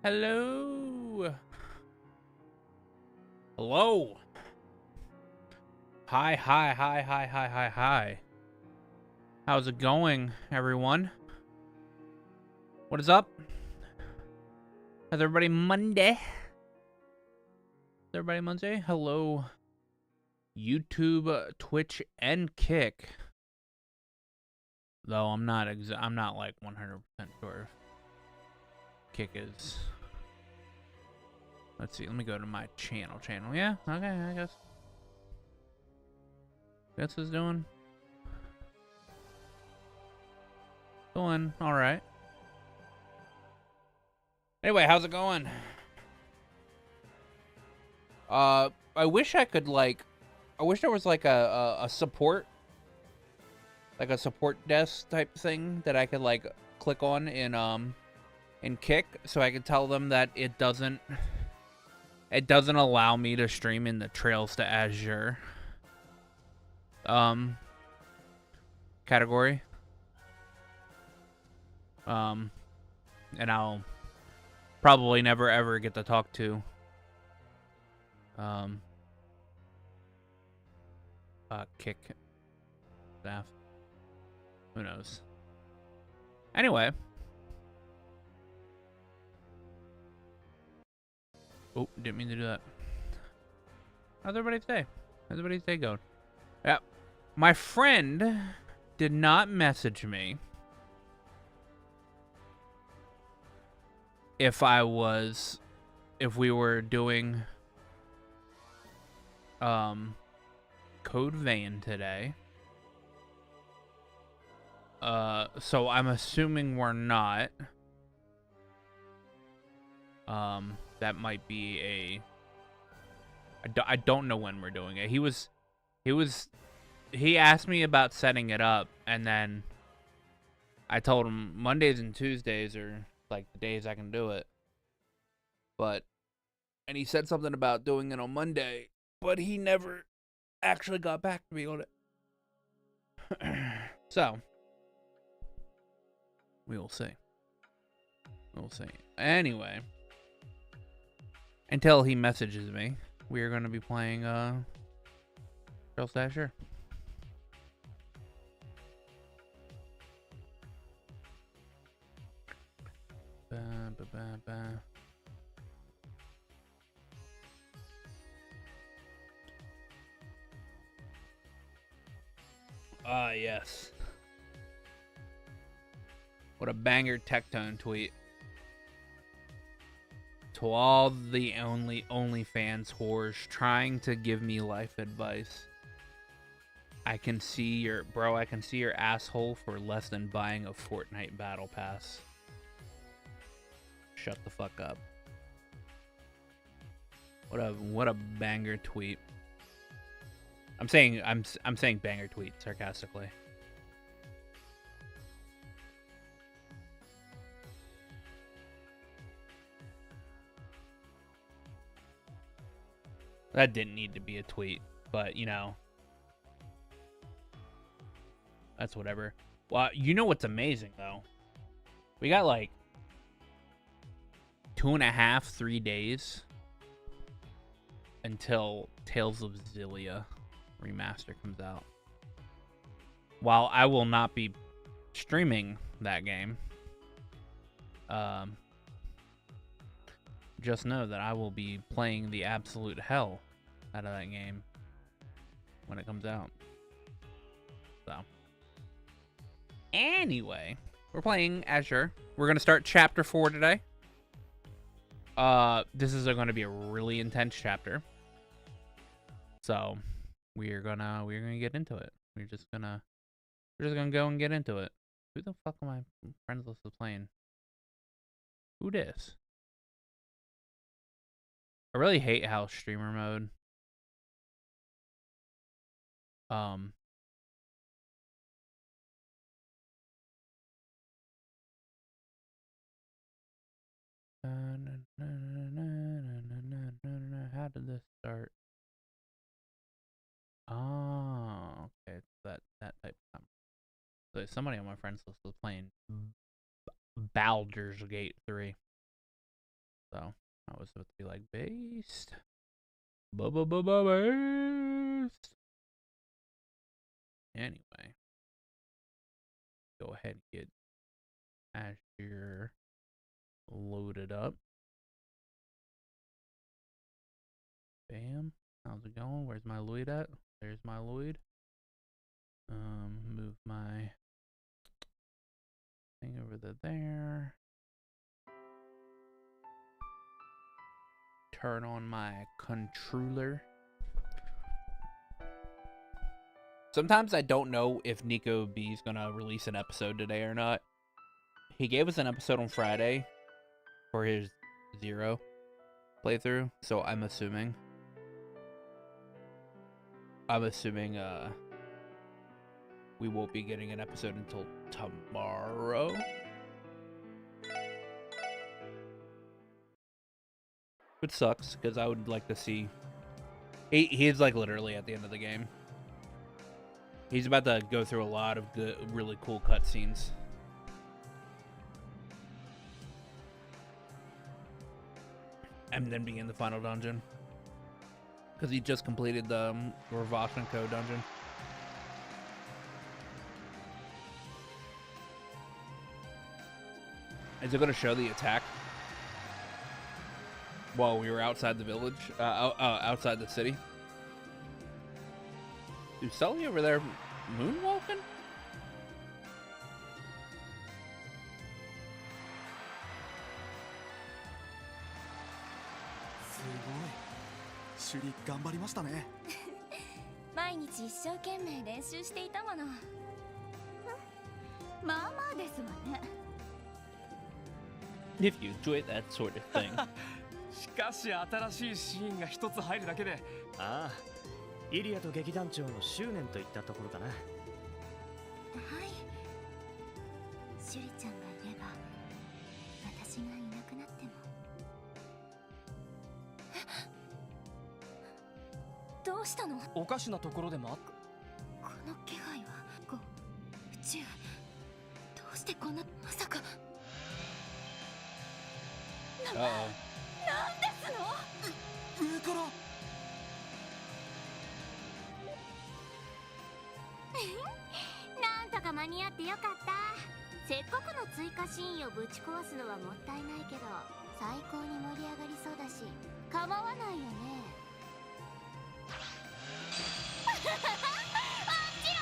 Hello. Hello. Hi, hi, hi, hi, hi, hi, hi. How's it going, everyone? What is up? How's everybody Monday? Is everybody Monday? Hello. YouTube, Twitch, and Kick. Though I'm not like 100% sure if Kick is. Let's see. Let me go to my channel. Yeah. Okay. I guess. Guess it's doing all right. Anyway, how's it going? I wish I could I wish there was like a support, like a support desk type thing that I could like click on in Kick, so I could tell them that it doesn't allow me to stream in the Trails to Azure category. And I'll probably never ever get to talk to Kick staff. Who knows? Anyway. Oh, didn't mean to do that. How's everybody's day? How's everybody's day going? Yeah. My friend did not message me if we were doing Code Vein today. So I'm assuming we're not. That might be I don't know when we're doing it. He asked me about setting it up, and then I told him Mondays and Tuesdays are like the days I can do it. And he said something about doing it on Monday, but he never actually got back to me on it. So, we will see. We'll see. Anyway, until he messages me, we are going to be playing Trails to Azure. Ah, yes. What a banger Tectone tweet. To all the OnlyFans whores trying to give me life advice. I can see your asshole for less than buying a Fortnite battle pass. Shut the fuck up. What a banger tweet. I'm saying banger tweet sarcastically. That didn't need to be a tweet, but you know, that's whatever. Well, you know what's amazing though? We got like 2.5, 3 days until Tales of Xillia remaster comes out. While I will not be streaming that game, just know that I will be playing the absolute hell out of that game when it comes out. So, anyway, we're playing Azure. We're gonna start chapter 4 today. This is going to be a really intense chapter. So, we're gonna get into it. We're just gonna go and get into it. Who the fuck am I friends list is playing? Who dis? I really hate how streamer mode how did this start? Oh, okay, it's that type of time. So somebody on my friends list was playing Baldur's Gate 3. So I was supposed to be like based. Based. Anyway, go ahead and get Azure loaded up. Bam. How's it going? Where's my Lloyd at? There's my Lloyd. Move my thing over to there. Turn on my controller. Sometimes I don't know if Nico B is gonna release an episode today or not. He gave us an episode on Friday for his 0 playthrough, so I'm assuming we won't be getting an episode until tomorrow. Which sucks, because I would like to see... He's like literally at the end of the game. He's about to go through a lot of good, really cool cutscenes. And then begin the final dungeon. Because he just completed the Ravashenko dungeon. Is it going to show the attack while we were outside the village, outside the city? Is Sully over there moonwalking? If you enjoy that sort of thing. しかし新しいシーンが一つ入るだけで、ああ、イリアと劇団長の執念といったところかな。はい。シュリちゃんがいれば、私がいなくなっても。どうしたの？おかしなところでもあっ。この気配は、宇宙。どうしてこんなまさか。なんですの？上から。なんとか間に合ってよかった。せっかくの追加シーンをぶち壊すのはもったいないけど、最高に盛り上がりそうだし、構わないよね。あっちよ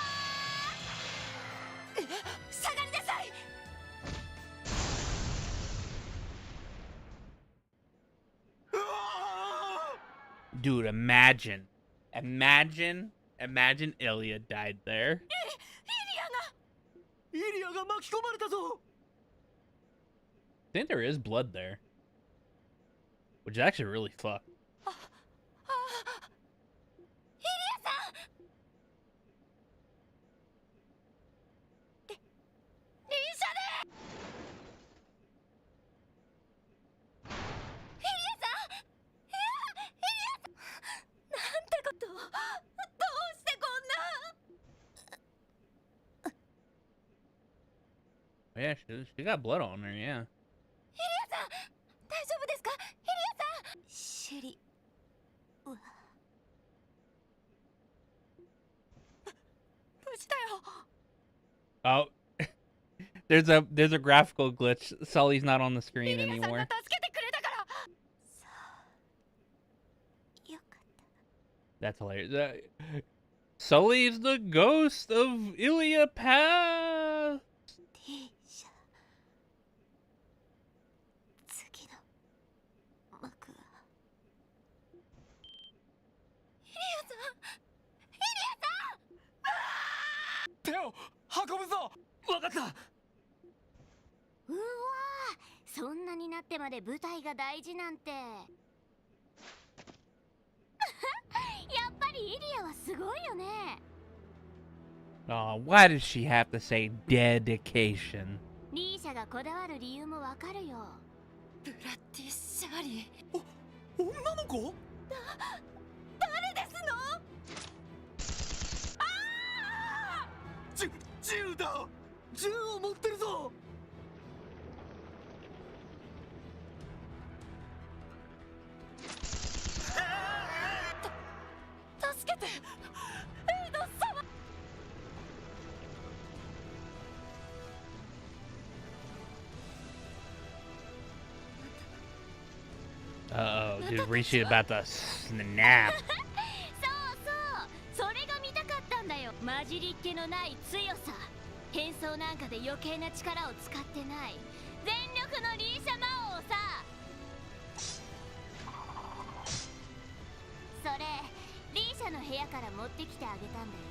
ー！下がりなさい。Dude, imagine Ilya died there. I think there is blood there, which is actually really fucked. Yeah, she got blood on her, yeah. Oh, there's a graphical glitch. Sully's not on the screen anymore. That's hilarious. Sully's the ghost of Ilya Past.うわー、そんなになってまで舞台が大事なんて。やっぱりイリアはすごいよね。Oh, why does she have to say dedication? リーシャがこだわる理由もわかるよ。ブラッディシャリ。女の子？誰ですの？ああ！銃だ！銃を持ってるぞ！ dude, Rishi about to snap. そうそう、それが見たかったんだよ。混じりっ気のない強さ、変装なんかで余計な力を使ってない全力のリーシャ魔王さ。それリーシャの部屋から持ってきてあげたんだよ。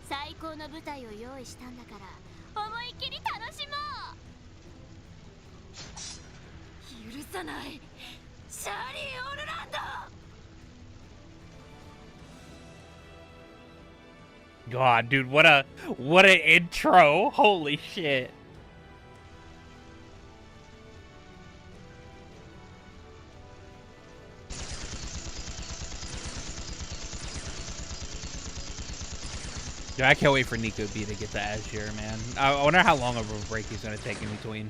最高の舞台を用意したんだから思いっきり楽しもう。許さない、シャーリー・オルランド。 God, dude, what an intro! Holy shit! Dude, I can't wait for Nico B to get to Azure, man. I wonder how long of a break he's gonna take in between.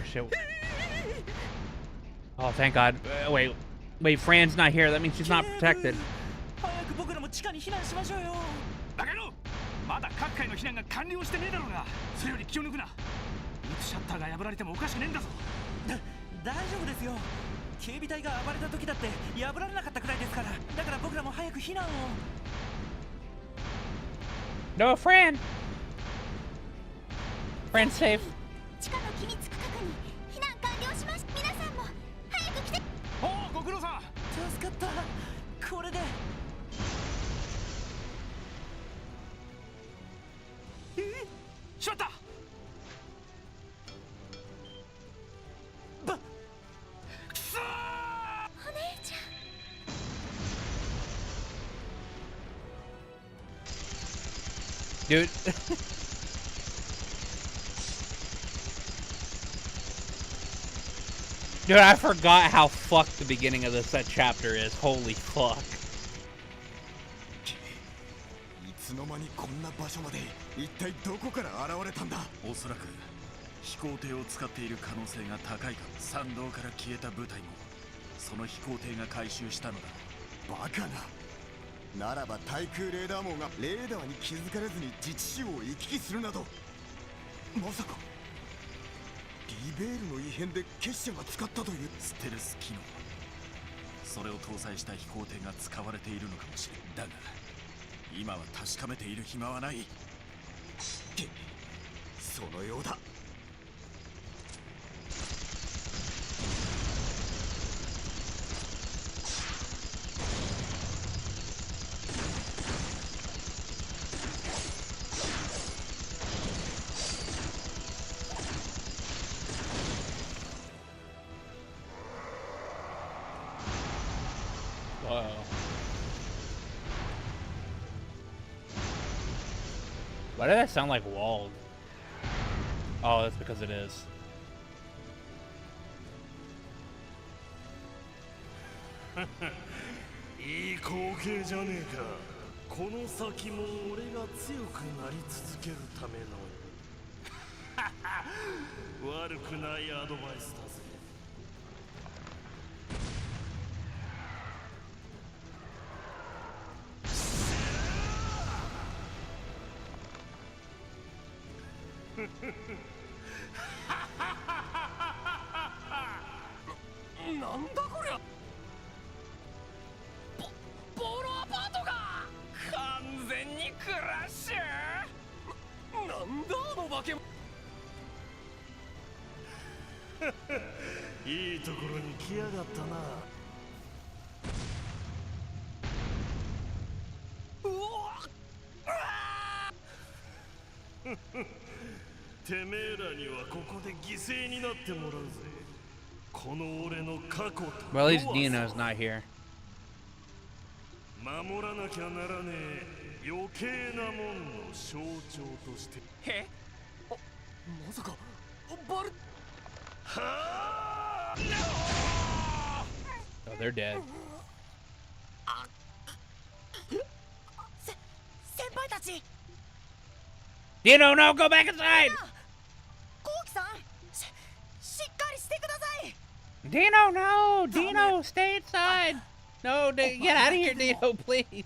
Shit. Oh, thank God. Wait, Fran's not here. That means she's not protected. No, Fran! Fran's safe. 地下の機密区画に避難完了しました。皆さんも早く来て。おお、ご苦労さん。助かった。これでしまった。くそー。お姉ちゃん。Dude. Dude, I forgot how fucked the beginning of this chapter is. Holy fuck. いつの間にこんな場所まで一体どこから現れたんだ。おそらく飛行艇を使っている可能性が高いか。山道から消えた部隊もその飛行艇が回収したのだ。バカな。ならば対空レーダー網がレーダーに気づかれずに自治市を行き来するなど、まさかリベールの異変で結社が使ったというステルス機能、それを搭載した飛行艇が使われているのかもしれん。だが今は確かめている暇はない。そのようだ。Why did that sound like walled? Oh, that's because it is. いい光景じゃねえか。この先も俺が強くなり続けるための悪くないアドバイスだぜ。なんだこりゃ。ボーロアパートが完全にクラッシュ。なんだあの化け物。いいところに来やがったな。うわてめえらにはここで犠牲になってもらうぜ。この俺の過去と Well, at least Dino's not here. 守らなきゃならねえ余計なもんの象徴として。え、まさかバルはあ。 Oh, they're dead. 先輩たち、 Dino, no, go back inside! コウキさん、しっかりしてください。 Dino, no! Dino, stay inside! No, get out of here, Dino, please!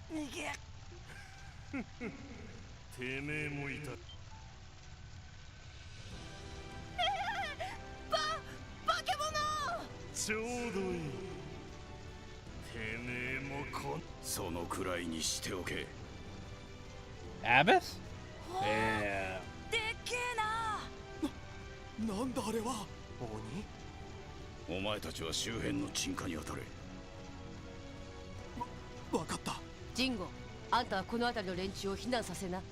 てめえもいた。化け物。ちょうどいい。てめえもそのくらいにしておけ。 Abyss? Yeah. でっけえな。なんだあれは。お前たちは周辺の鎮火に当たれ。わかった。ジンゴ、あんたはこの辺りの連中を避難させな。うん、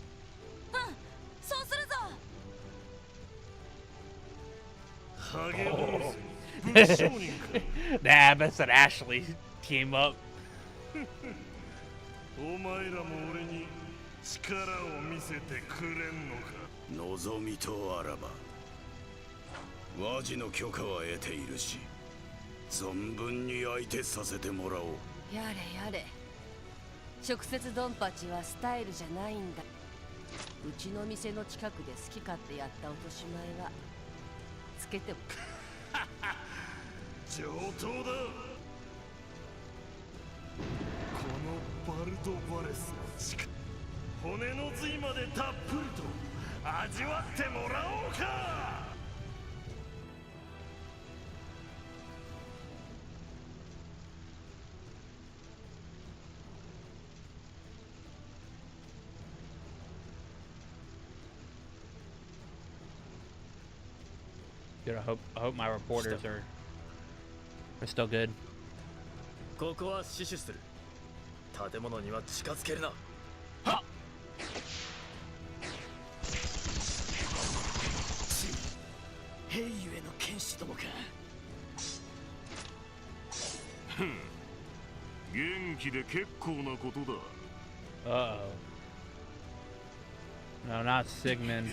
そうするぞ。励むぜ。武将人か。 The Abyss and Ashley team up. お前らも俺に力を見せてくれんのか。望みとあらば和事の許可は得ているし、存分に相手させてもらおう。やれやれ。直接ドンパチはスタイルじゃないんだ。うちの店の近くで好き勝手やった落とし前はつけても。上等だ。このバルトバレスの力、骨の髄までたっぷりと味わってもらおうか。Dude, I hope my reporters are still good. ここは死守する。建物には近づけるな。はっ。兵ゆえの剣士どもか。元気で結構なことだ。Uh-oh. No, not Sigmund.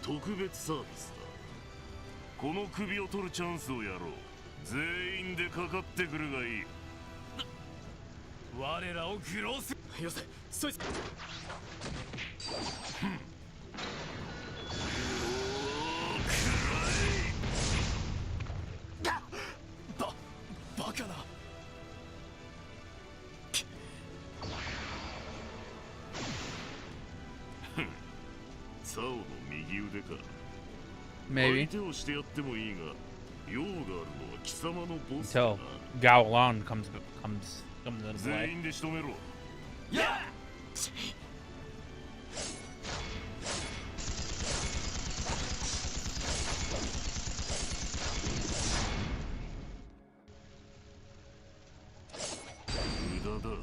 特別サービスだ。この首を取るチャンスをやろう。全員でかかってくるがいい。我らを愚弄する。よせ、そいつ。バカな。サオの右腕か。 Maybe. 相手をしてやってもいいが、用があるのは貴様のボスだな。 Until Gao alone comes into 全 play. 員で仕留めろ。やっ。無駄だ。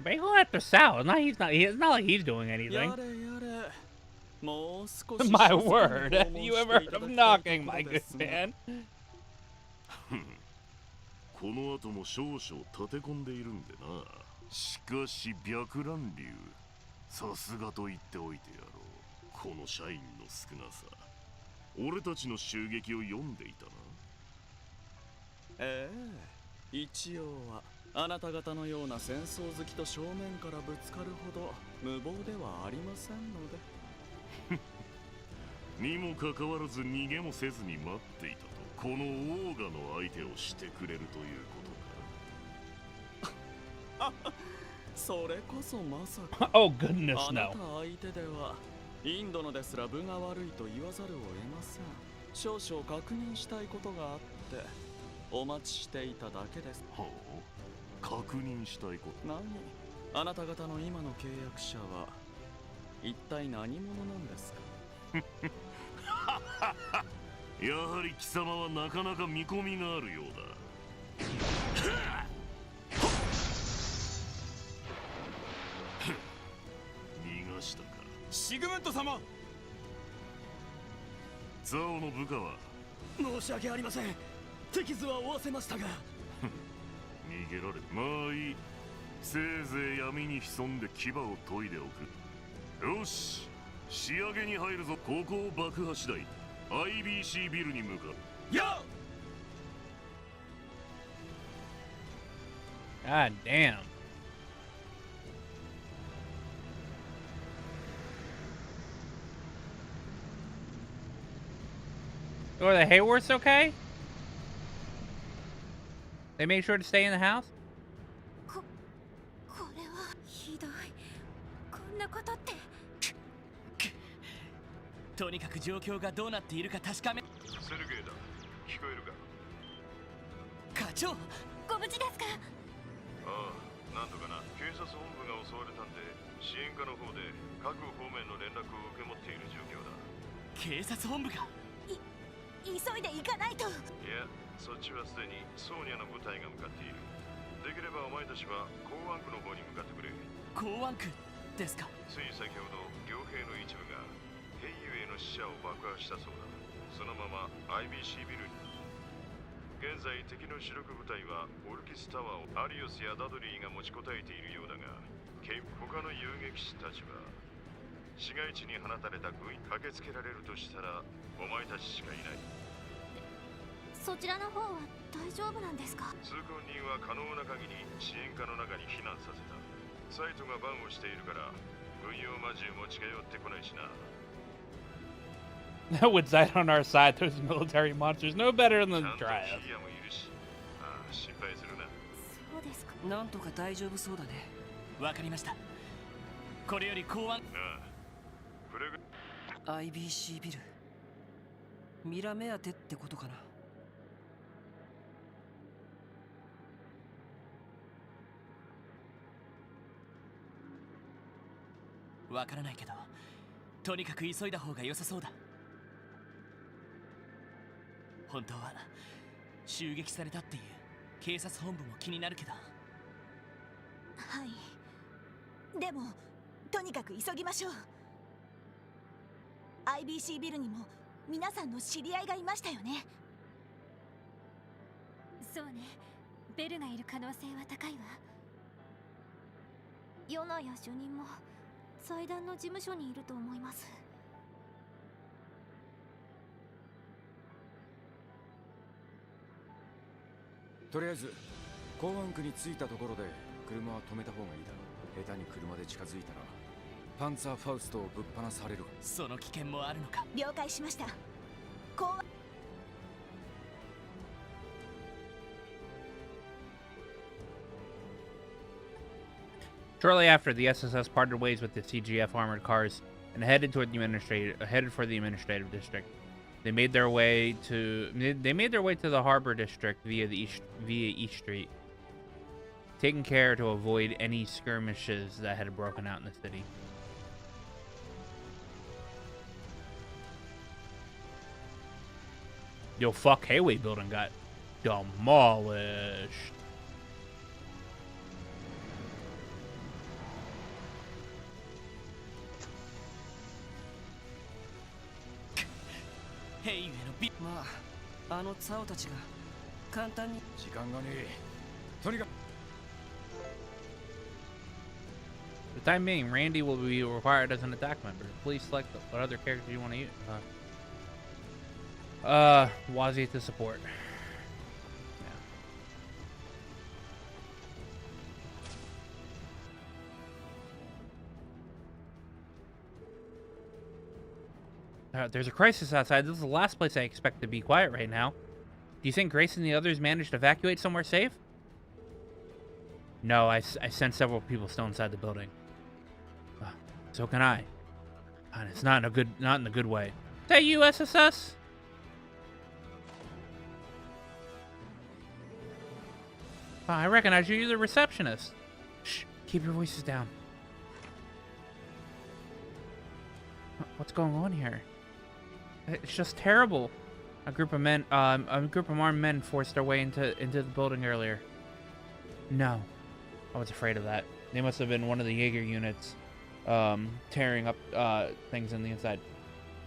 But he went after Sal. It's not like he's doing や anything. れやれ。もう少し My word. You ever heard of knocking, my good man? この後も少々立て込んでいるんでな。しかし白蘭流、さすがと言っておいてやろう。この社員の少なさ。俺たちの襲撃を読んでいたな。ええ、一応はあなた方のような戦争好きと正面からぶつかるほど無謀ではありませんので。にもかかわらず逃げもせずに待っていたと、このオーガの相手をしてくれるということか。それこそまさか。 Oh goodness あなた no. 相手ではインドのですら分が悪いと言わざるを得ません。少々確認したいことがあってお待ちしていただけです。はあ、確認したいこと。何、あなた方の今の契約者は一体何者なんですか？やはり貴様はなかなか見込みがあるようだ。逃がしたか。シグムント様、ザオの部下は申し訳ありません。手傷は負わせましたが。逃げられる。まあいい。せいぜい闇に潜んで牙を研いでおく。よし、仕上げに入るぞ。ここを爆破次第 IBC ビルに向かう。や God damn. Oh, are the Hayworths okay? They made sure to stay in the house? これはひどい。こんなことって。とにかく状況がどうなっているか確かめ。セルゲイだ。聞こえるか。課長、ご無事ですか？ああ、なんとかな。警察本部が襲われたんで、支援課の方で各方面の連絡を受け持っている状況だ。警察本部が急いで行かないと。いや、そっちはすでにソーニャの部隊が向かっている。できればお前たちは港湾区の方に向かってくれ。港湾区ですか。つい先ほど両兵の一部が兵友への死者を爆破したそうだ。そのまま IBC ビルに。現在敵の主力部隊はオルキスタワーをアリオスやダドリーが持ちこたえているようだが、他の遊撃士たちは市街地に放たれた軍に駆けつけられるとしたらお前たちしかいない。そちらの方は大丈夫なんですか？通行人は可能な限り支援課の中に避難させた。サイトがバンをしているから軍用魔獣も近寄ってこないしな。With Zeit on our side, those military monsters no better than ちゃんと Dryas. キアもいるし、ああ心配するな。そうですか。なんとか大丈夫そうだね。わかりました。これより港湾。ああ、プレグ IBC ビル、ミラ目当てってことかな。わからないけど、とにかく急いだ方が良さそうだ。本当は襲撃されたっていう警察本部も気になるけど。はい。でもとにかく急ぎましょう。 IBC ビルにも皆さんの知り合いがいましたよね。そうね。ベルがいる可能性は高いわ。ヨナや主任も祭壇の事務所にいると思います。とりあえず港湾区に着いたところで車は止めた方がいいだろう。下手に車で近づいたらパンツァーファウストをぶっ放される。その危険もあるのか。了解しました。港湾 Shortly after, the SSS parted ways with the CGF armored cars and headed for the administrative district. They made their way to the harbor district via East Street, taking care to avoid any skirmishes that had broken out in the city. Yo, fuck, Hayway building got demolished. Hey, まあ、あのツァオたちが簡単に。時間がねえ。とにかく For the time being, Randy will be required as an attack member. Please select what other character you want to use. Wazi to support. There's a crisis outside. This is the last place I expect to be quiet right now. Do you think Grace and the others managed to evacuate somewhere safe? No, I sense several people still inside the building. So can I. And it's not in a good way. Is that you, SSS? Oh, I recognize you. You're the receptionist. Shh, keep your voices down. What's going on here? It's just terrible. A group of armed men forced their way into the building earlier. No. I was afraid of that. They must have been one of the Jaeger units, tearing up, things on the inside.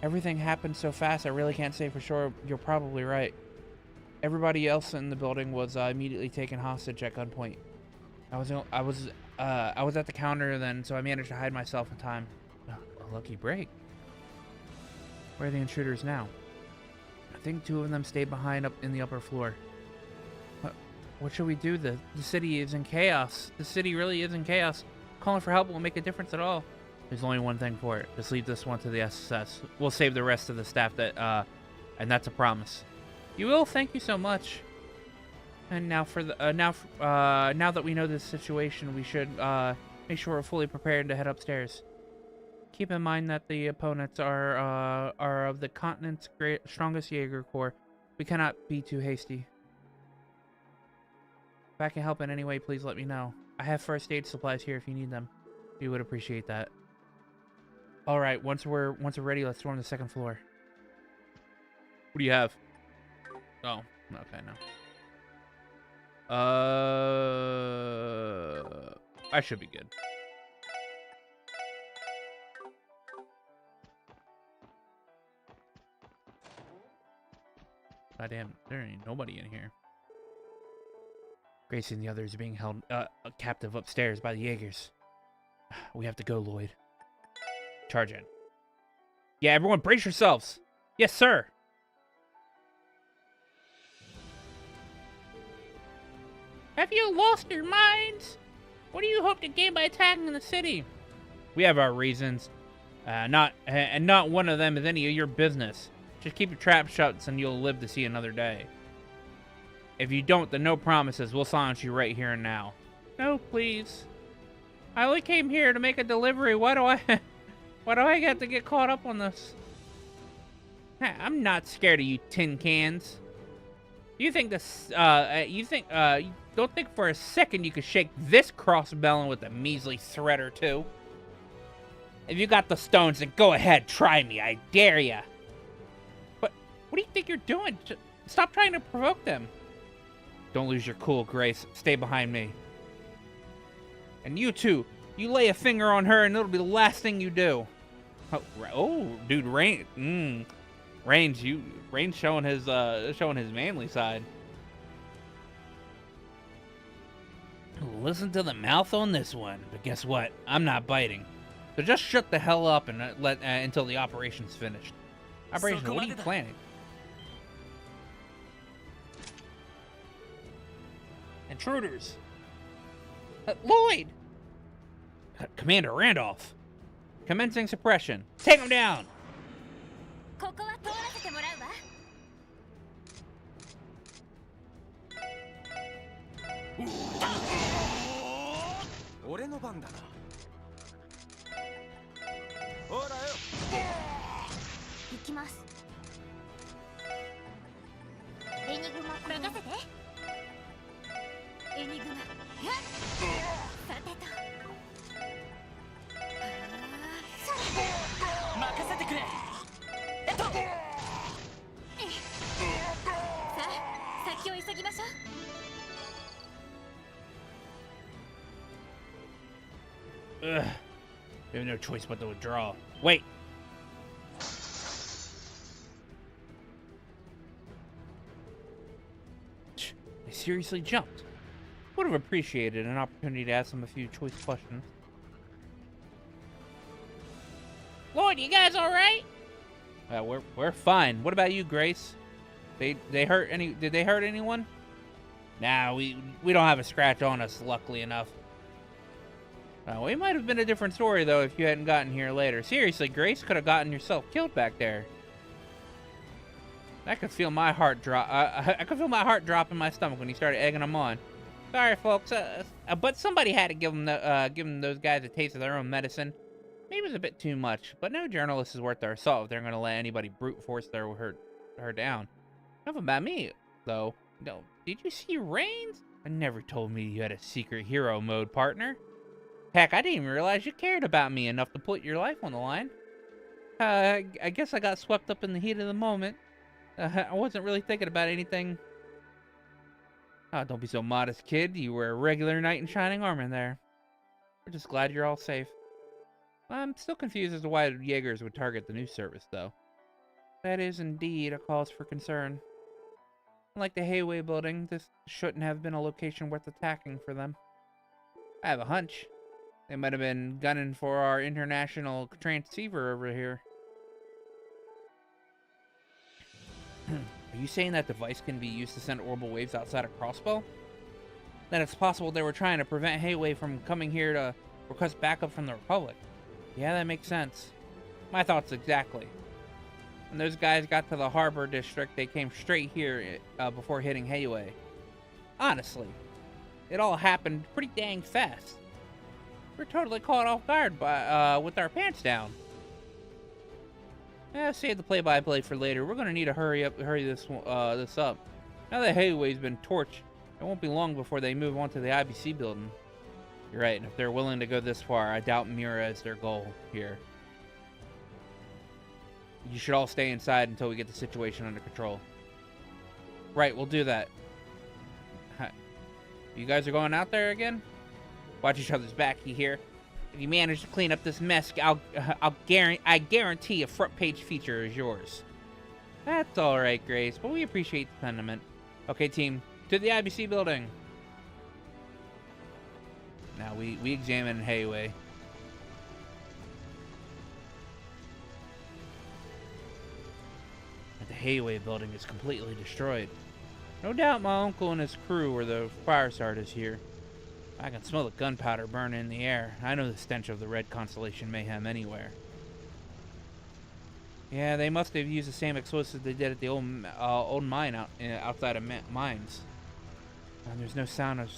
Everything happened so fast, I really can't say for sure. You're probably right. Everybody else in the building was, immediately taken hostage at gunpoint. I was at the counter then, so I managed to hide myself in time. A lucky break. Where are the intruders now? I think 2 of them stayed behind up in the upper floor. What should we do? The city is in chaos. The city really is in chaos. Calling for help won't make a difference at all. There's only one thing for it. Just leave this one to the SSS. We'll save the rest of the staff and that's a promise. You will? Thank you so much. And now now that we know this situation, we should make sure we're fully prepared to head upstairs. Keep in mind that the opponents are of the continent's strongest Jaeger Corps. We cannot be too hasty. If I can help in any way, please let me know. I have first aid supplies here if you need them. We would appreciate that. All right, once we're ready, let's storm the 2nd floor. What do you have? Oh, okay, no. I should be good. Goddamn, there ain't nobody in here. Gracie and the others are being held captive upstairs by the Jaegers. We have to go, Lloyd. Charge in. Yeah, everyone brace yourselves. Yes, sir. Have you lost your minds? What do you hope to gain by attacking the city? We have our reasons. Not one of them is any of your business. Just keep your trap shut and you'll live to see another day. If you don't, then no promises. We'll silence you right here and now. No, please. I only came here to make a delivery. Why do I get to get caught up on this? I'm not scared of you tin cans. You think this, don't think for a second you could shake this Crossbell with a measly threat or two. If you got the stones, then go ahead, try me. I dare ya. But what do you think you're doing? Just stop trying to provoke them. Don't lose your cool, Grace. Stay behind me. And you too. You lay a finger on her and it'll be the last thing you do. Oh dude, Rain's showing his manly side. Listen to the mouth on this one. But guess what? I'm not biting. So just shut the hell up and until the operation's finished. Operation, what are you planning? Intruders! Lloyd! Commander Randolph! Commencing suppression. Take him down! Ugh. We have no choice but to withdraw. Wait! I seriously jumped. Would have appreciated an opportunity to ask him a few choice questions. Lloyd, you guys all right? We're fine. What about you, Grace? Did they hurt anyone? Nah, we don't have a scratch on us, luckily enough. It might have been a different story though if you hadn't gotten here later. Seriously, Grace could have gotten yourself killed back there. I could feel my heart drop. I could feel my heart drop in my stomach when he started egging them on. Sorry, folks, but somebody had to give them those guys a taste of their own medicine. Maybe it was a bit too much, but no journalist is worth their salt if they're going to let anybody brute force her down. Enough about me, though. No, did you see Rains? I never told me you had a secret hero mode, partner. Heck, I didn't even realize you cared about me enough to put your life on the line. I guess I got swept up in the heat of the moment. I wasn't really thinking about anything. Oh, don't be so modest, kid. You were a regular knight in shining armor there. We're just glad you're all safe. I'm still confused as to why Jaegers would target the news service, though. That is indeed a cause for concern. Unlike the Hayway building, this shouldn't have been a location worth attacking for them. I have a hunch. They might have been gunning for our international transceiver over here. Are you saying that device can be used to send orbital waves outside of Crossbell? Then it's possible they were trying to prevent Hayway from coming here to request backup from the Republic. Yeah, that makes sense. My thoughts exactly. When those guys got to the harbor district, they came straight here before hitting Hayway. Honestly, it all happened pretty dang fast. We're totally caught off guard by with our pants down. Save the play-by-play for later. We're gonna need to hurry this up. Now that Hayway's been torched, it won't be long before they move on to the IBC building. You're right, and if they're willing to go this far, I doubt Mira is their goal here. You should all stay inside until we get the situation under control. Right, we'll do that. You guys are going out there again? Watch each other's back, you hear? If you manage to clean up this mess, I guarantee a front page feature is yours. That's all right, Grace, but we appreciate the sentiment. Okay, team, to the IBC building. Now we examine Hayway. The Hayway building is completely destroyed. No doubt my uncle and his crew were the fire starters here. I can smell the gunpowder burning in the air. I know the stench of the Red Constellation mayhem anywhere. Yeah, they must have used the same explosives they did at the old mine outside of mines. And there's no sign of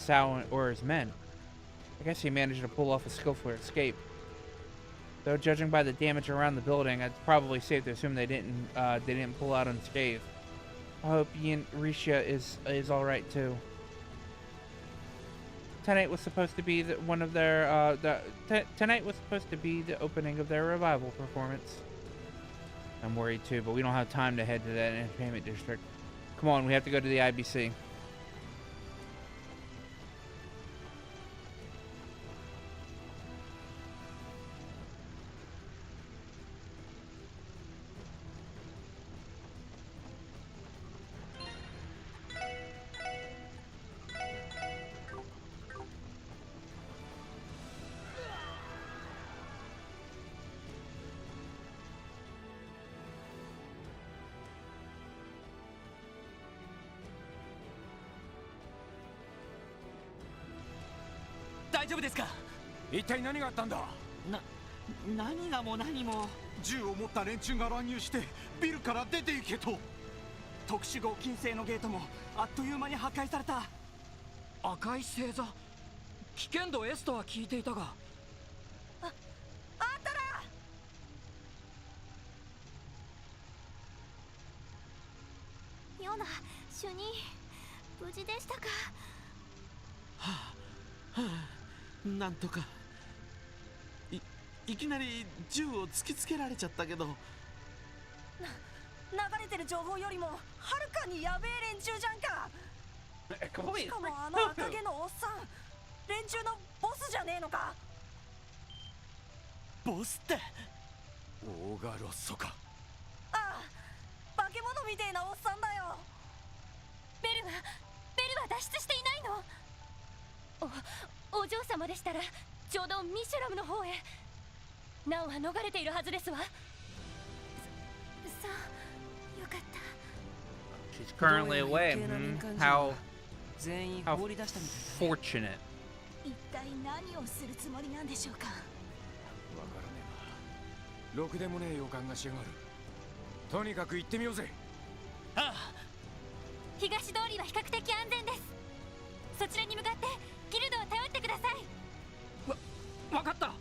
Sal or his men. I guess he managed to pull off a skillful escape. Though judging by the damage around the building, it's probably safe to assume they didn't pull out unscathed. I hope Risha is all right too. Tonight was supposed to be tonight was supposed to be the opening of their revival performance. I'm worried too, but we don't have time to head to that entertainment district. Come on, we have to go to the IBC.大丈夫ですか？一体何があったんだ？何がも何も。銃を持った連中が乱入してビルから出て行けと。特殊号金星のゲートもあっという間に破壊された。赤い星座、危険度 S とは聞いていたが。あったら。ヨナ、主任、無事でしたか？なんとか。いきなり銃を突きつけられちゃったけど。流れてる情報よりもはるかにやべえ連中じゃんか。しかもあの赤毛のおっさん、連中のボスじゃねえのか。ボスって。オーガロッソか。ああ、化け物みてえなおっさんだよ。ベルは脱出していないの？お嬢様でしたらちょうどミシュラムの方へ。ナオは逃れているはずですわ。そうよかった。 She's currently away. How fortunate. 一体何をするつもりなんでしょうか。わからねえな。ろくでもねえ予感がしやがる。とにかく行ってみようぜ。ああ。東通りは比較的安全です。そちらに向かってギルドを頼ってください。わかった。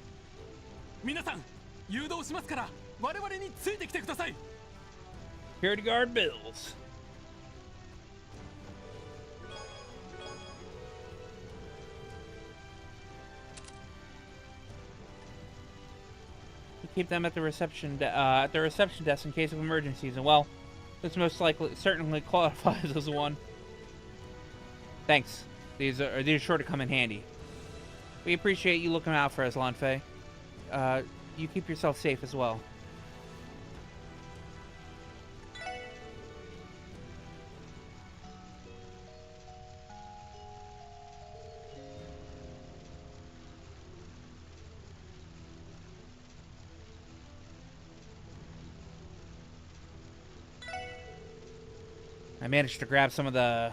皆さん誘導しますから我々についてきてください。Security guard bills. Keep them at the reception desk in case of emergencies, and well, This most likely certainly qualifies as one. Thanks. These are sure to come in handy. We appreciate you looking out for us, Lanfei. You keep yourself safe as well. I managed to grab some of the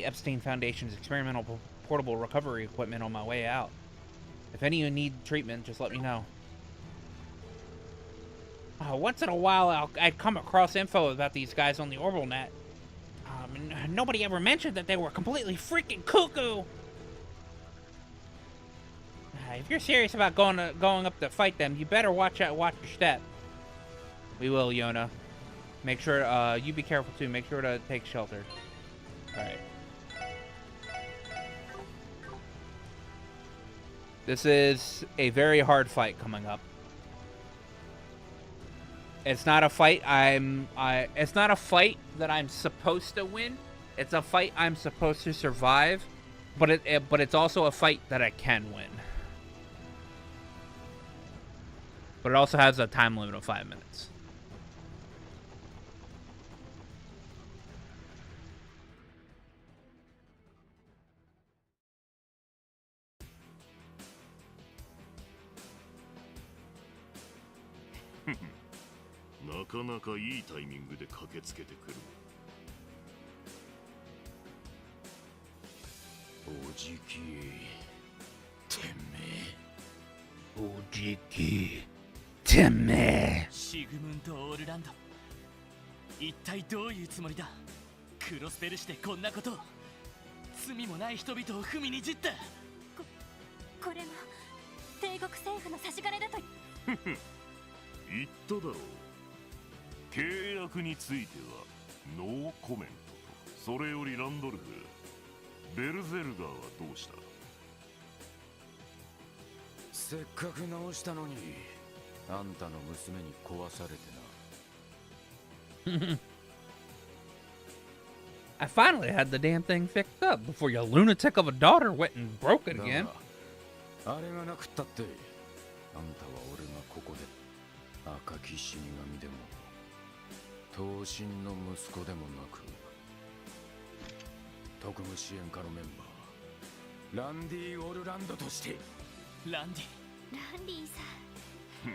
Epstein Foundation's experimental portable recovery equipment on my way out. If any of you need treatment, just let me know. Once in a while, I'd come across info about these guys on the orbital net. Nobody ever mentioned that they were completely freaking cuckoo. If you're serious about going up to fight them, you better watch your step. We will, Yona. Make sure, you be careful too. Make sure to take shelter. Alright. This is a very hard fight coming up. It's not a fight it's not a fight that I'm supposed to win. It's a fight I'm supposed to survive. But it's also a fight that I can win. But it also has a time limit of 5 minutes.なかなかいいタイミングで駆けつけてくる。おじき、てめえ。おじき、てめえ。シグムント・オールランド、一体どういうつもりだ。クロスベルしてこんなこと。罪もない人々を踏みにじった。これが帝国政府の差し金だと。言っただろう。契約についてはノーコメントと。それよりランドルフ、ベルゼルガーはどうした。せっかく直したのにあんたの娘に壊されてな。I finally had the damn thing fixed up before your lunatic of a daughter went and broke it again. あれがなくったって、あんたは俺がここで赤き死神でも闘神の息子でもなく、特務支援課のメンバーランディ・オルランドとして。ランディさん。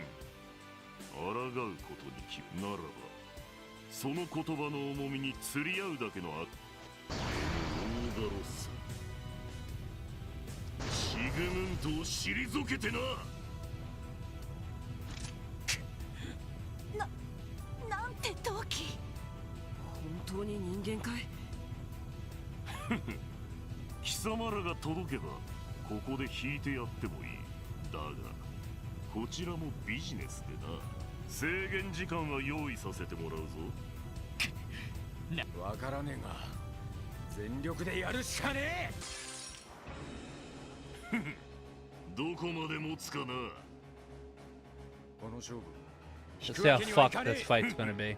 抗うことに決めならば、その言葉の重みに釣り合うだけのオーガロス、シグムントを退けてな。なんて同期。本当に人間かい。貴様らが届けばここで引いてやってもいい。だがこちらもビジネスでな。制限時間は用意させてもらうぞ。わからねえが全力でやるしかねえ。どこまで持つかな。この勝負。 Let's see how fucked this fight's gonna be.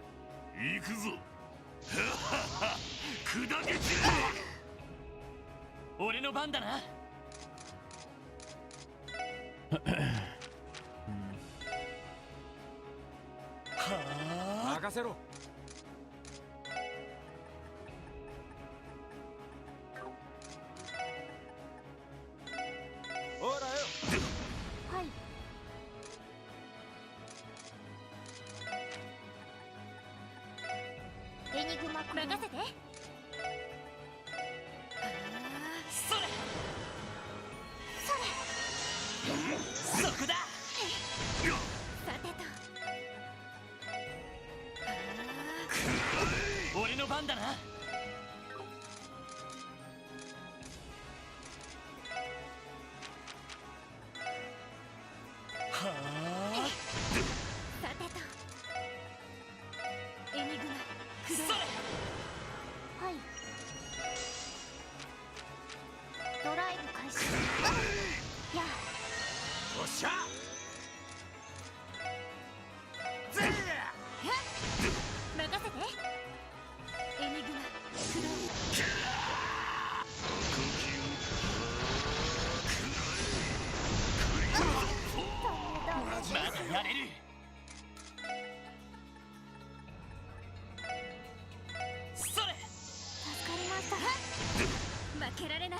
行くぞ。砕け散れ。俺の番だな。任せろ。ほらよ。はい。エニグマ任せて。それそこだ。さてと。俺の番だな。さてと。エニグマそれ。はい。ドライブ開始。やあ。おっしゃ。任せて。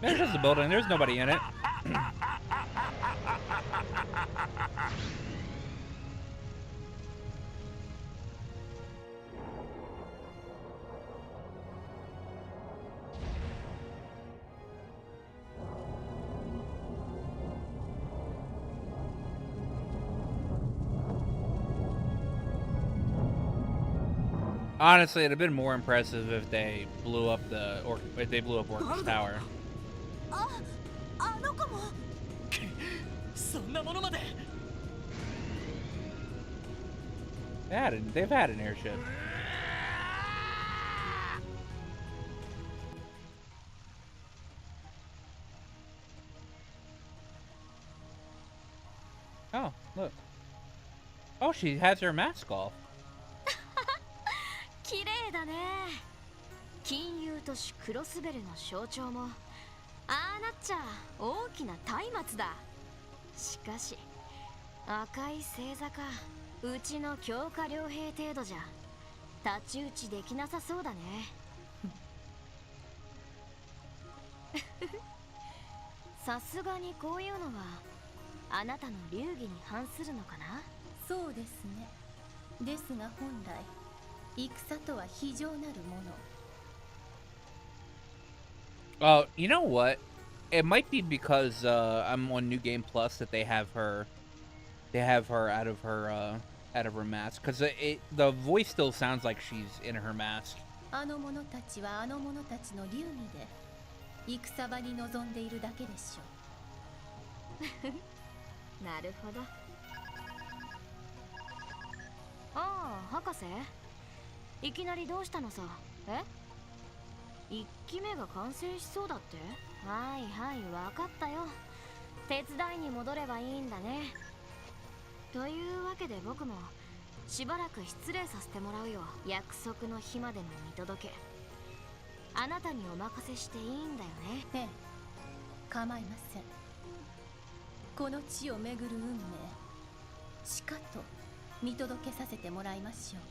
There's just a building. There's nobody in it. Honestly, it'd have been more impressive if they blew up Orca's tower. あの子も。そんなものまで。They've had an airship. Oh, look. Oh, she has her mask off. 綺麗だね。金融都市クロスベルの象徴もああなっちゃ大きな松明だ。しかし赤い星座か。うちの強化傭兵程度じゃ太刀打ちできなさそうだね。さすがにこういうのはあなたの流儀に反するのかな。そうですね。ですが本来戦とは非常なるもの。Oh, you know what? It might be because I'm on New Game Plus that they have her out of her mask, because the voice still sounds like she's in her mask. あの者たちはあの者たちの流儀で戦場に臨んでいるだけでしょう。なるほど。ああ、博士。いきなりどうしたのさ。え？1機目が完成しそうだって？はいはい、わかったよ。手伝いに戻ればいいんだね。というわけで僕もしばらく失礼させてもらうよ。約束の日までの見届け。あなたにお任せしていいんだよね。ええ、構いません。この地を巡る運命、しかと見届けさせてもらいましょう。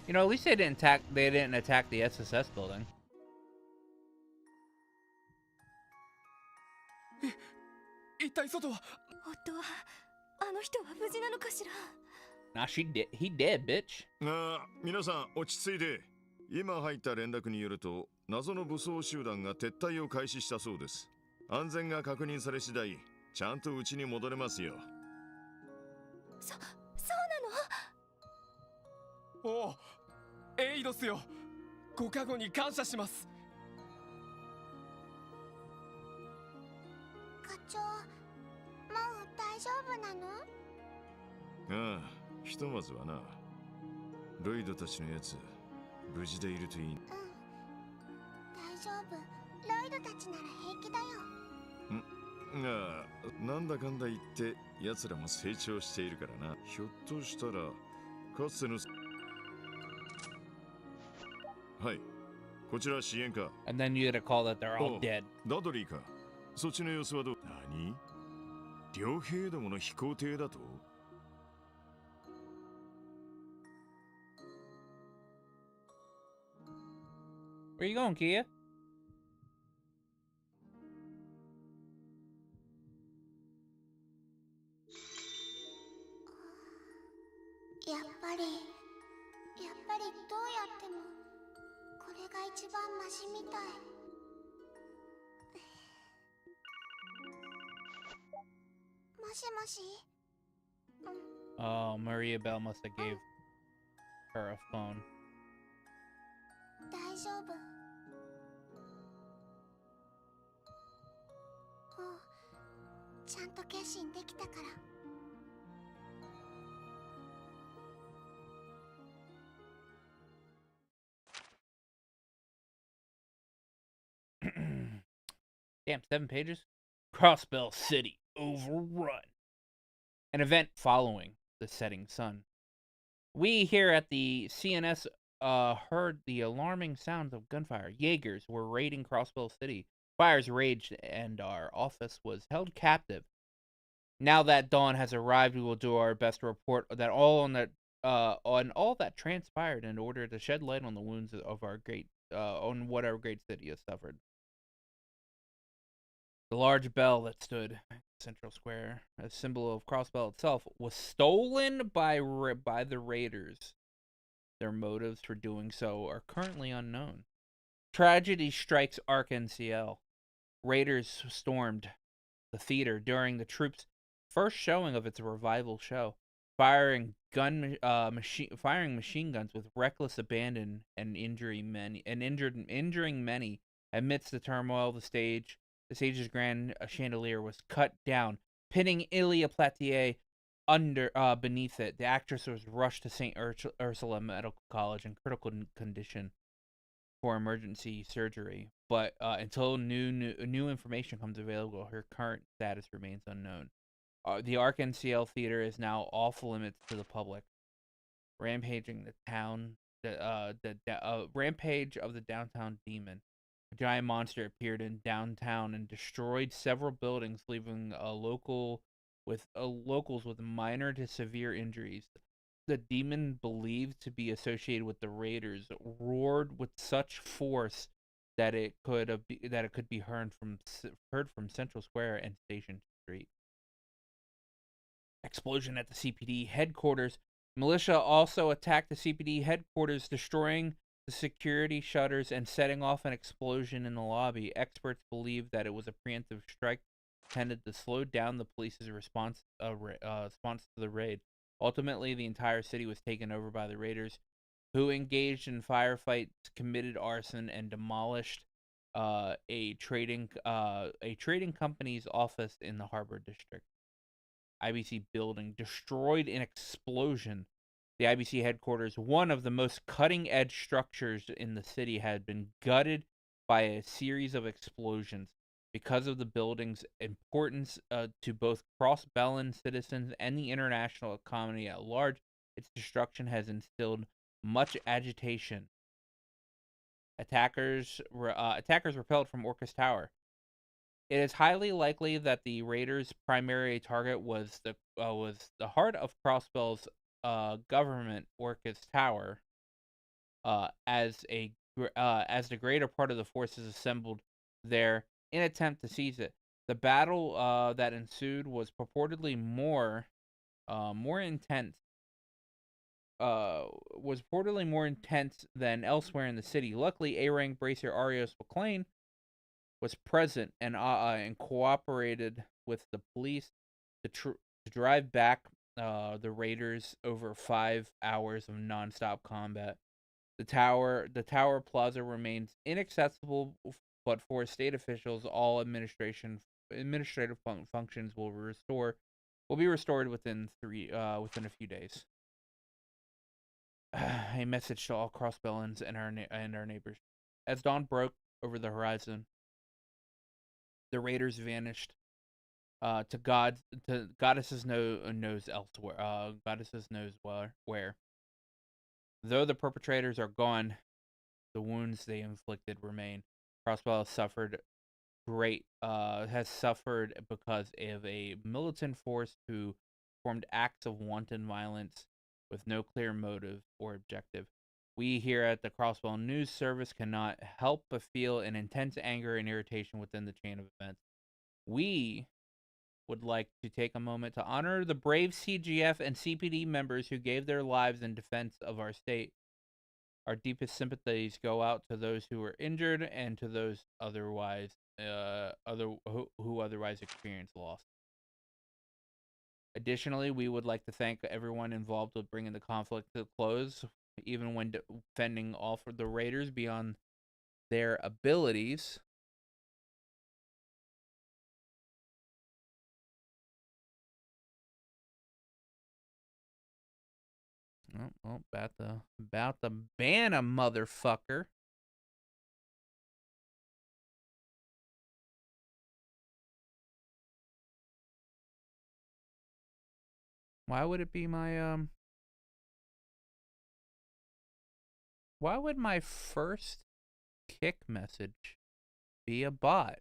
You know, at least they didn't attack the SSS building. 一体外は。夫はあの人は無事なのかしら。Nah, he dead, bitch. 皆さん落ち着いて。今入った連絡によると謎の武装集団が撤退を開始したそうです。安全が確認され次第ちゃんと家に戻れますよ。そうなの？おお、エイドスよ。ご加護に感謝します。課長、もう大丈夫なの？ああ、ひとまずはな。ロイドたちのやつ無事でいるといい。うん、大丈夫。ロイドたちなら平気だよ。ああ、なんだかんだ言って奴らも成長しているからな。ひょっとしたらかつての。はい、こちら支援か。 And then you get a call that they're all dead. ダドリーか。そっちの様子はどう？何？両兵どもの飛行艇だと？Where you going, Kia? やっぱりどうやってもこれが一番マシみたい。もしもし。Oh, Maria Bell must have gave her a phone. 大丈夫。もうちゃんと決心できたから。Damn, 7 pages? Crossbell City overrun. An event following the setting sun. We here at the CNS heard the alarming sounds of gunfire. Jaegers were raiding Crossbell City. Fires raged and our office was held captive. Now that dawn has arrived, we will do our best to report that all on the on all that transpired in order to shed light on the wounds of our great, on what our great city has suffered. The large bell that stood in Central Square, a symbol of Crossbell itself, was stolen by the raiders. Their motives for doing so are currently unknown. Tragedy strikes Ark-NCL. Raiders stormed the theater during the troupe's first showing of its revival show, firing machine guns with reckless abandon and injuring many. Amidst the turmoil, the stage's grand chandelier was cut down, pinning Ilya Platier beneath it. The actress was rushed to St. Ursula Medical College in critical condition for emergency surgery, but until new information comes available, her current status remains unknown. The Ark-NCL Theater is now off limits to the public. Rampaging the town, rampage of the downtown demon. A giant monster appeared in downtown and destroyed several buildings, leaving locals with minor to severe injuries. The demon, believed to be associated with the raiders, roared with such force that it could be heard from Central Square and Station Street. Explosion at the CPD headquarters. Militia also attacked the CPD headquarters, destroying the security shutters and setting off an explosion in the lobby. Experts believe that it was a preemptive strike intended to slow down the police's response to the raid. Ultimately, the entire city was taken over by the raiders, who engaged in firefights, committed arson, and demolished a trading company's office in the Harbor District. IBC building destroyed in explosion. The IBC headquarters, one of the most cutting-edge structures in the city, had been gutted by a series of explosions. Because of the building's importance to both Crossbellan citizens and the international economy at large, its destruction has instilled much agitation. Attackers repelled from Orcus Tower. It is highly likely that the raiders' primary target was the heart of Crossbell's government, Orcus Tower, as the greater part of the forces assembled there in attempt to seize it. The battle that ensued was purportedly more intense than elsewhere in the city. Luckily, A-rank bracer Arios McLean was present and cooperated with the police to drive back the raiders over 5 hours of nonstop combat. The tower plaza remains inaccessible, but for state officials, all administrative functions will be restored within a few days. A message to all Crossbellans and our neighbors. As dawn broke over the horizon, the raiders vanished. Goddesses knows elsewhere. Goddesses knows where. Though the perpetrators are gone, the wounds they inflicted remain. Crossbell has suffered because of a militant force who performed acts of wanton violence with no clear motive or objective. We here at the Crossbell News Service cannot help but feel an intense anger and irritation within the chain of events. We would like to take a moment to honor the brave CGF and CPD members who gave their lives in defense of our state. Our deepest sympathies go out to those who were injured and to those who otherwise experienced loss. Additionally, we would like to thank everyone involved with bringing the conflict to a close, even when defending all for the raiders beyond their abilities. Oh, about to ban a motherfucker. Why would it be my Why would my first kick message be a bot?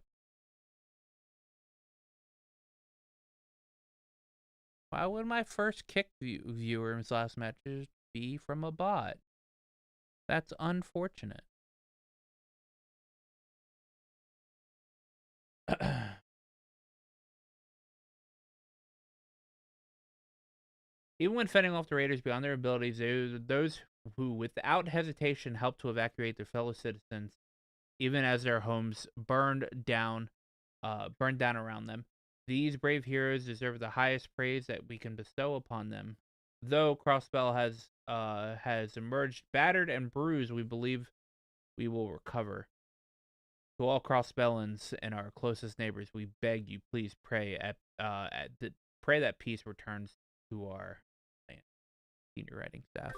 Why would my first kick viewer's last matches be from a bot? That's unfortunate. Even when fending off the raiders beyond their abilities, those who, without hesitation, helped to evacuate their fellow citizens, even as their homes burned down around them. These brave heroes deserve the highest praise that we can bestow upon them. Though Crossbell has emerged battered and bruised, we believe we will recover. To all Crossbellans and our closest neighbors, we beg you, please pray pray that peace returns to our land. Senior writing staff.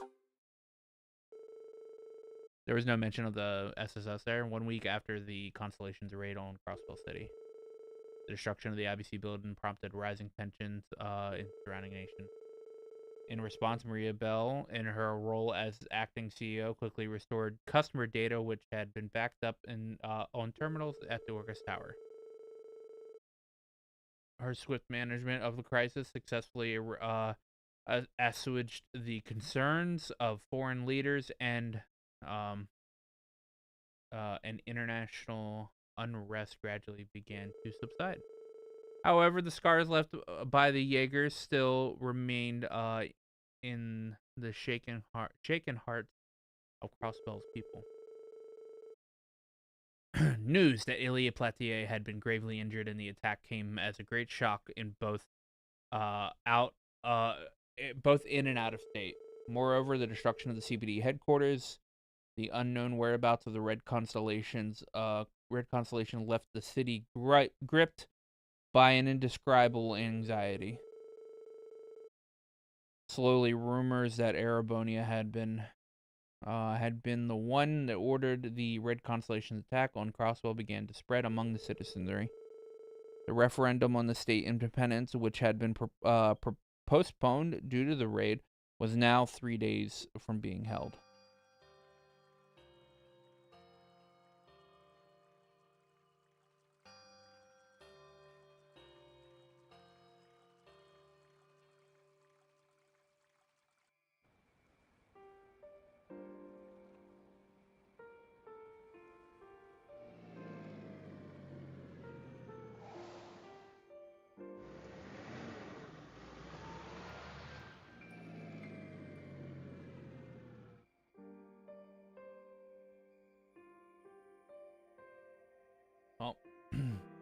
There was no mention of the SSS there. 1 week after the Constellation's raid on Crossbell City, the destruction of the IBC building prompted rising tensions in the surrounding nation. In response, Maria Bell, in her role as acting CEO, quickly restored customer data which had been backed up on terminals at the Orcus Tower. Her swift management of the crisis successfully assuaged the concerns of foreign leaders and international unrest gradually began to subside. However, the scars left by the Jaegers still remained in the shaken hearts of Crossbell's people. News that Ilya Platier had been gravely injured in the attack came as a great shock in both in and out of state. Moreover, the destruction of the CBD headquarters, the unknown whereabouts of the Red Constellation left the city gripped by an indescribable anxiety. Slowly, rumors that Arabonia had been the one that ordered the Red Constellation's attack on Crossbell began to spread among the citizenry. The referendum on the state independence, which had been postponed due to the raid, was now 3 days from being held.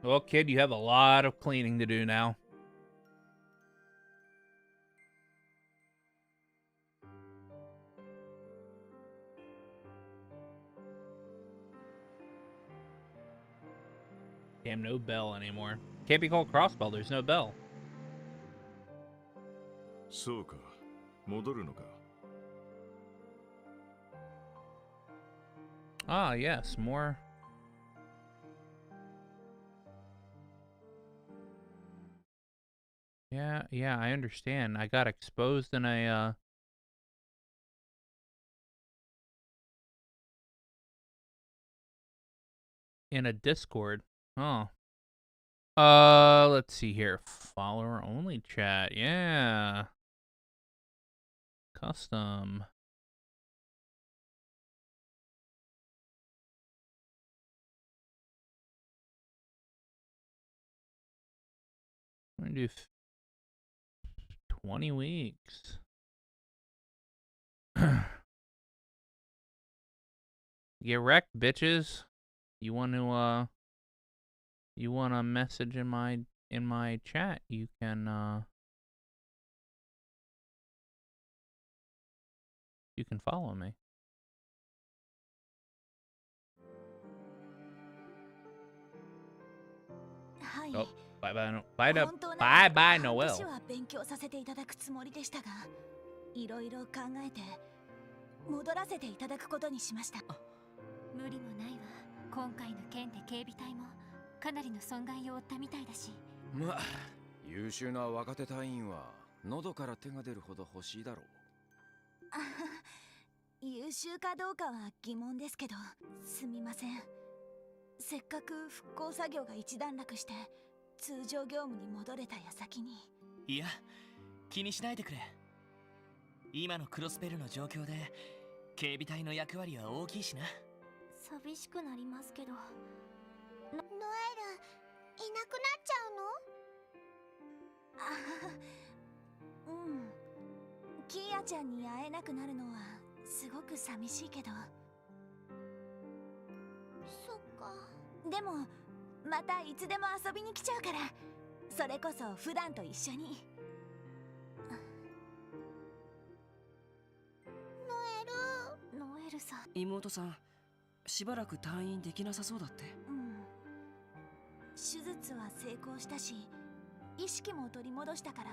Well, kid, you have a lot of cleaning to do now. Damn, no bell anymore. Can't be called Crossbell, there's no bell. そうか、戻るのか。Ah, yes, more. Yeah, I understand. I got exposed in a Discord. Oh. Let's see here. Follower only chat. Yeah. Custom. I'm gonna do 20 weeks. Get wrecked, bitches. You want to message in my chat, you can follow me. Oh, bye bye Noel. 勉強させていただくつもりでしたが、いろいろ考えて戻らせていただくことにしました。無理もないわ。今回の件で警備隊もかなりの損害を負ったみたいだし。まあ、優秀な若手隊員は喉から手が出るほど欲しいだろう。優秀かどうかは疑問ですけど、すみません。せっかく復興作業が一段落して通常業務に戻れた矢先に。いや、気にしないでくれ。今のクロスベルの状況で警備隊の役割は大きいしな。寂しくなりますけど。ノエル、いなくなっちゃうの？うん。キーヤちゃんに会えなくなるのはすごく寂しいけど。そっか。でもまたいつでも遊びに来ちゃうから、それこそ普段と一緒に。ノエルさん。妹さん、しばらく退院できなさそうだって。うん。手術は成功したし、意識も取り戻したから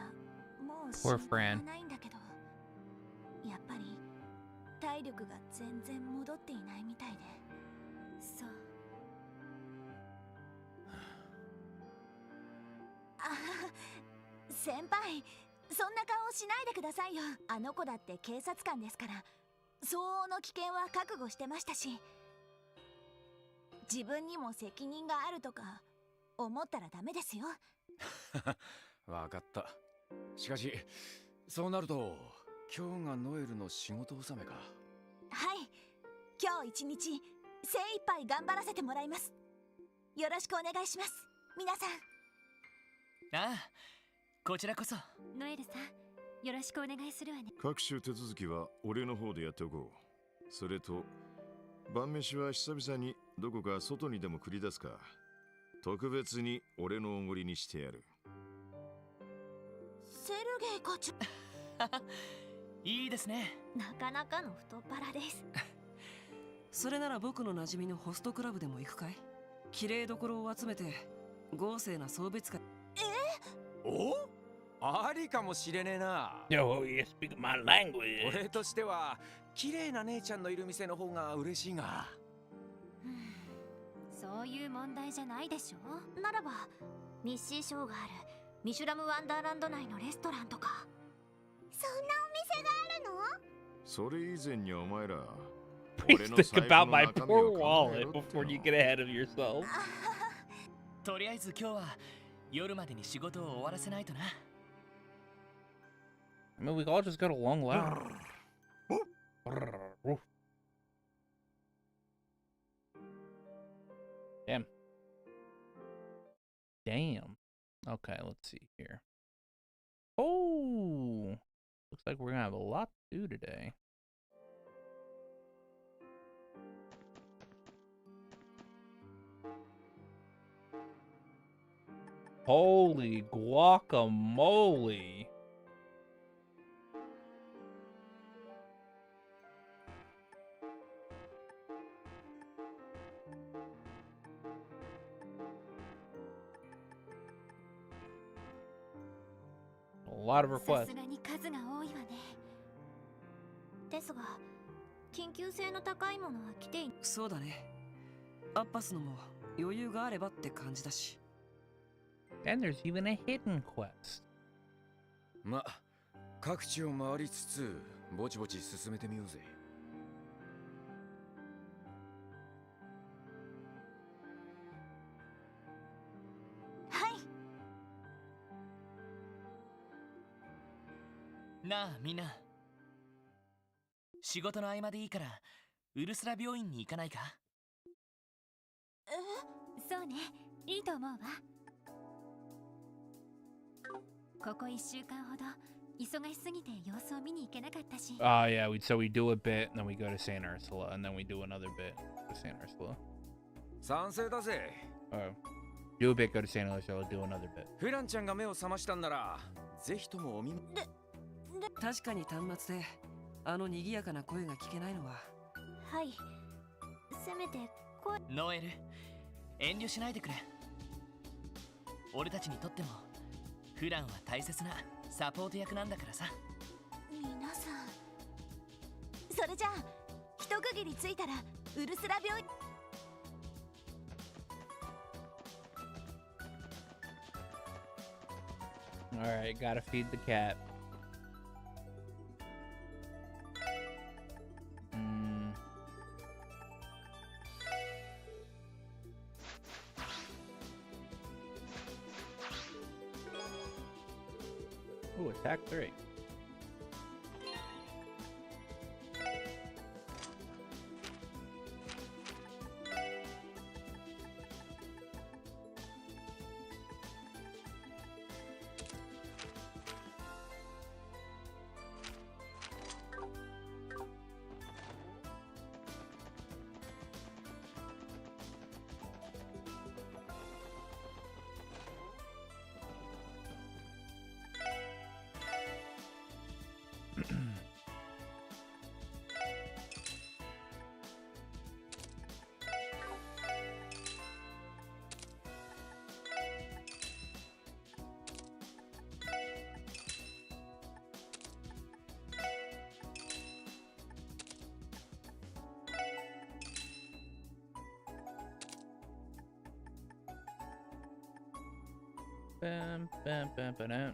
もう心配はないんだけど、やっぱり体力が全然戻っていないみたいで。そう。先輩、そんな顔しないでくださいよ。あの子だって警察官ですから、相応の危険は覚悟してましたし、自分にも責任があるとか思ったらダメですよ。わかった。しかしそうなると今日がノエルの仕事納めか。はい、今日一日精一杯頑張らせてもらいます。よろしくお願いします、皆さん。ああ、こちらこそ。ノエルさん、よろしくお願いするわね。各種手続きは俺の方でやっておこう。それと晩飯は久々にどこか外にでも繰り出すか。特別に俺のおごりにしてやる。セルゲイ課長。いいですね。なかなかの太っ腹です。それなら僕の馴染みのホストクラブでも行くかい？綺麗どころを集めて豪勢な送別会。お？ありかもしれねえな。Yo, you speak my language. 俺としては綺麗な姉ちゃんのいる店の方が嬉しいが。そういう問題じゃないでしょ。ならばミッシーショーがあるミシュラムワンダーランド内のレストランとか。そんなお店があるの？それ以前にお前ら Please think about my poor wallet before you get ahead of yourself. とりあえず今日は夜までに仕事を終わらせないとな。I mean, we all just got along well. Damn. Damn. Okay, let's see here. Oh, looks like we're gonna have a lot to do today. Holy guacamole. A lot of さ requests. すがに数が多いわね。ですが、緊急性の高いものは来てい。そうだね。アッパスのも余裕があればって感じだし。And there's even a hidden quest. ま、各地を回りつつぼちぼち進めてみようぜ。はい。なあみんな、仕事の合間でいいからウルスラ病院に行かないか？そうね、いいと思うわ。ここ1週間ほど忙しすぎて様子を見に行けなかったし。Yeah, so we do a bit, and then we go to Saint Ursula, and then we do another bit to Saint Ursula. 賛成だぜ。Do a bit, go to Saint Ursula, do another bit. フランちゃんが目を覚ましたんなら、ぜひともお見舞い。確かに端末であの賑やかな声が聞けないのは。はい。せめて声。ノエル、遠慮しないでくれ。俺たちにとってもフランは大切なサポート役なんだからさ。皆さん、それじゃあ一区切りついたらウルスラ病院。Alright, gotta feed the cat. Ooh, attack 3. Bam, bam, bam, bam.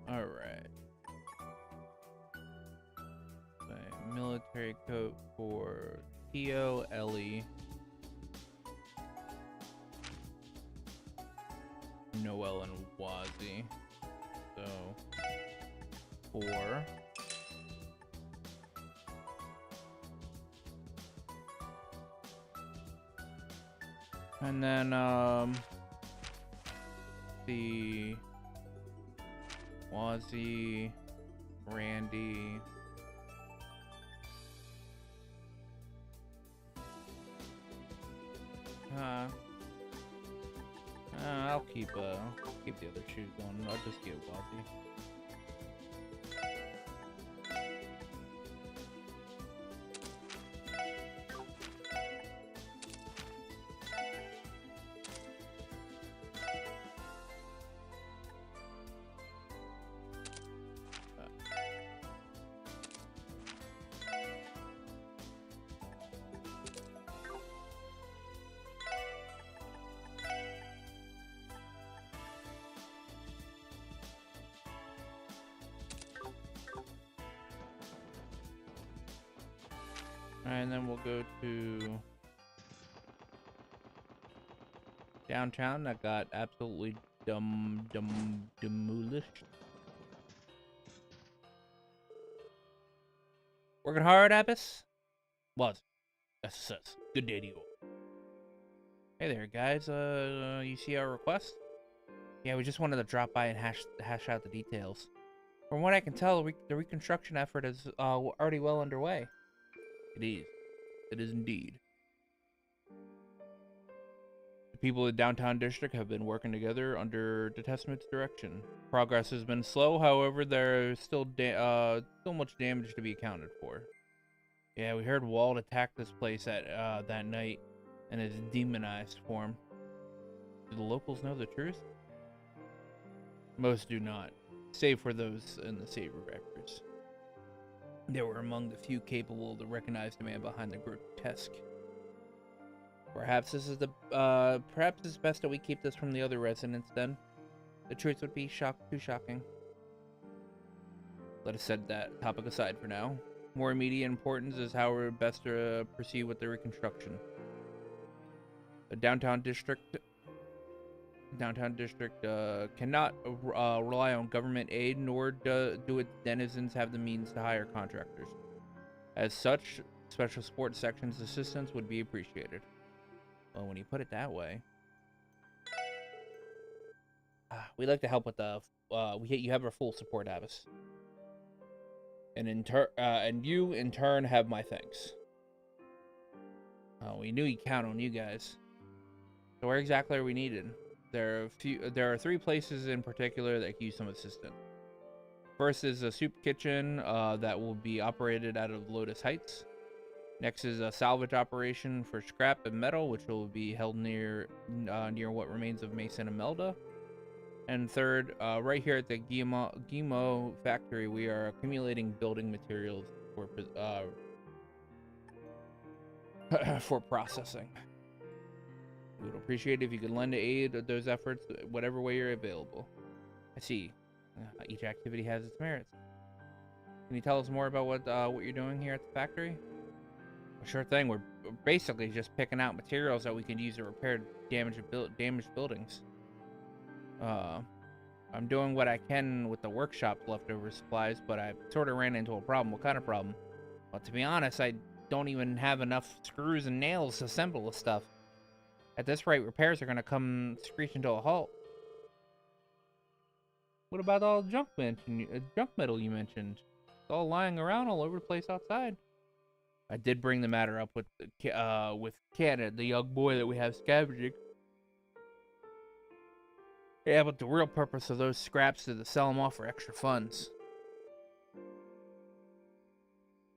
All right. Okay, military coat for Tio, Ellie, Noel, and Wazzy. So 4. And then the Wazzy, Randy, I'll keep the other shoes going. I'll just get Wazzy. And then we'll go to downtown. That got absolutely demolished. Working hard, Abbas? Was. SSS. Good day to you all. Hey there, guys. You see our request? Yeah, we just wanted to drop by and hash out the details. From what I can tell, the reconstruction effort is already well underway. It is. It is indeed. The people of the downtown district have been working together under Detestment's direction. Progress has been slow, however, there is still much damage to be accounted for. Yeah, we heard Wald attack this place at that night in his demonized form. Do the locals know the truth? Most do not, save for those in the Saber records. They were among the few capable to recognize the man behind the grotesque. Perhaps it's best that we keep this from the other residents then. The truth would be too shocking. Let us set that topic aside for now. More immediate importance is how we're best to proceed with the reconstruction. The downtown district cannot rely on government aid, nor do its denizens have the means to hire contractors. As such, special sports sections assistance would be appreciated. Well, when you put it that way, we'd like to help with the. You have our full support, Abbas, and you in turn have my thanks. We knew you'd count on you guys. So where exactly are we needed? There are 3 places in particular that could use some assistance. First is a soup kitchen that will be operated out of Lotus Heights. Next is a salvage operation for scrap and metal, which will be held near what remains of Mason and Melda. And third, right here at the Gimo factory, we are accumulating building materials for processing. We would appreciate it if you could lend aid to those efforts, whatever way you're available. I see. Each activity has its merits. Can you tell us more about what you're doing here at the factory? Sure thing. We're basically just picking out materials that we can use to repair damaged buildings. I'm doing what I can with the workshop's leftover supplies, but I sort of ran into a problem. What kind of problem? Well, to be honest, I don't even have enough screws and nails to assemble the stuff. At this rate, repairs are going to come screeching to a halt. What about all the junk metal you mentioned? It's all lying around all over the place outside. I did bring the matter up with Canada, the young boy that we have scavenging. Yeah, but the real purpose of those scraps is to sell them off for extra funds.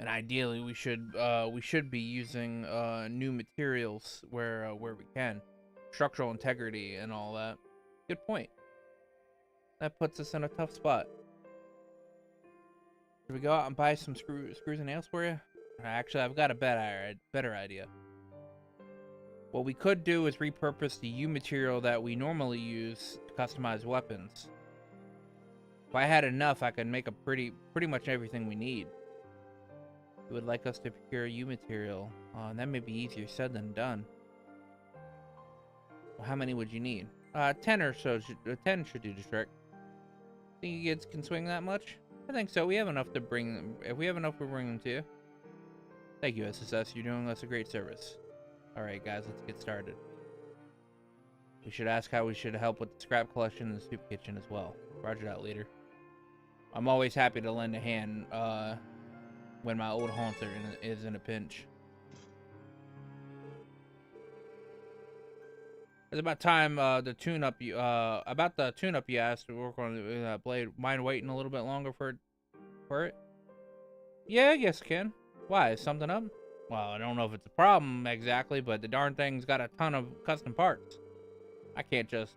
And ideally, we should be using new materials where we can, structural integrity and all that. Good point. That puts us in a tough spot. Should we go out and buy some screws and nails for you? Actually, I've got a better idea. What we could do is repurpose the U material that we normally use to customize weapons. If I had enough, I could make a pretty much everything we need. You would like us to procure U material? That may be easier said than done. Well, how many would you need? 10 or so. 10 should do the trick. Think you kids can swing that much? I think so. We have enough to bring them. If we have enough, we'll bring them to you. Thank you, SSS. You're doing us a great service. Alright, guys, let's get started. We should ask how we should help with the scrap collection and the soup kitchen as well. Roger that, leader. I'm always happy to lend a hand when my old haunter is in a pinch. It's about time the tune-up you asked to work on that blade. Mind waiting a little bit longer for it? Yeah, I guess I can. Why? Is something up? Well, I don't know if it's a problem exactly, but the darn thing's got a ton of custom parts. I can't just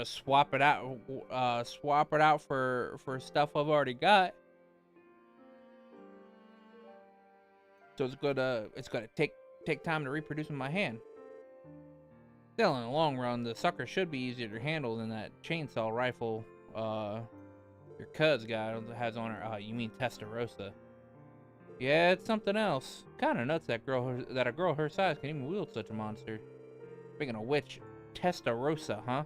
swap it out for stuff I've already got. So it's gonna take time to reproduce in my hand. Still, in the long run, the sucker should be easier to handle than that chainsaw rifle your cuz guy has on her. You mean Testarossa? Yeah, it's something else. Kind of nuts that a girl her size can even wield such a monster. Speaking of which, Testarossa, huh?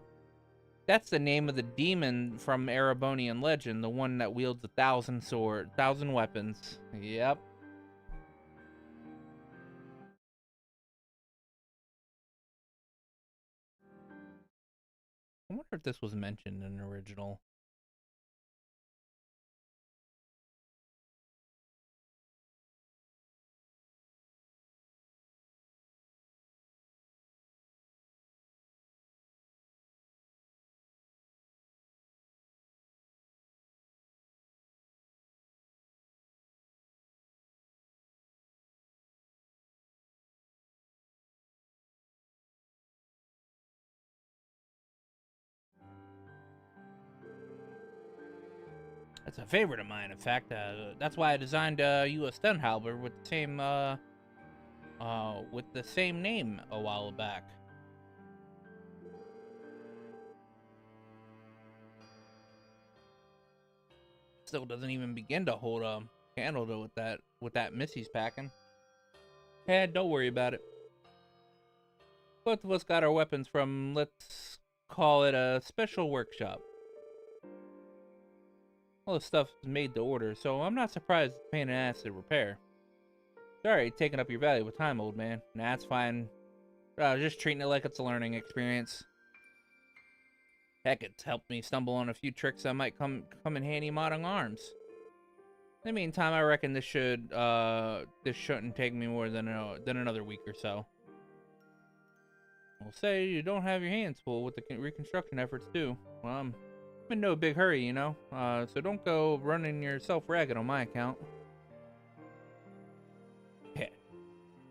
That's the name of the demon from Erebonian legend, the one that wields 1,000 weapons. Yep. I wonder if this was mentioned in the original. It's a favorite of mine, in fact. That's why I designed you a stun halberd with the same name a while back. Still doesn't even begin to hold a candle to with that Missy's packing. Yeah, don't worry about it. Both of us got our weapons from, let's call it, a special workshop. All the stuff is made to order, so I'm not surprised it's a pain in the ass to repair. Sorry, taking up your valuable time, old man. Nah, it's fine. Just treating it like it's a learning experience. Heck, it's helped me stumble on a few tricks that might come in handy modding arms. In the meantime, I reckon this shouldn't take me more than another week or so. We'll say you don't have your hands full with the reconstruction efforts too. Well, I'm in no big hurry, you know. So don't go running yourself ragged on my account. Yeah,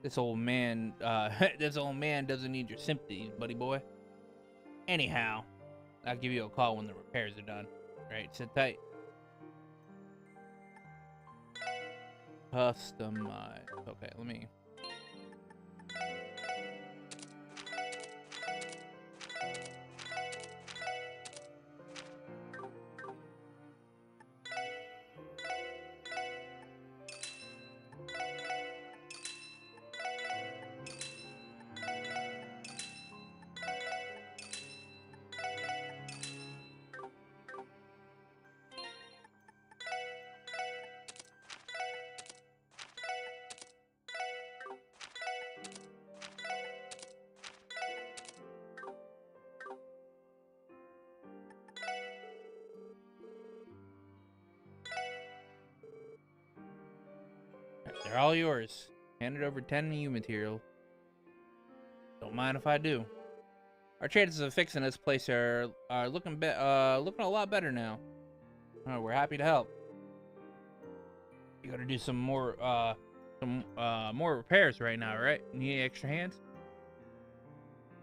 this old man doesn't need your sympathies, buddy boy. Anyhow, I'll give you a call when the repairs are done. Right, sit tight. Customize. Okay, let me. They're all yours. Handed over 10 new material. Don't mind if I do. Our chances of fixing this place are looking a lot better now. We're happy to help. You gotta do some more repairs right now, right? Need any extra hands?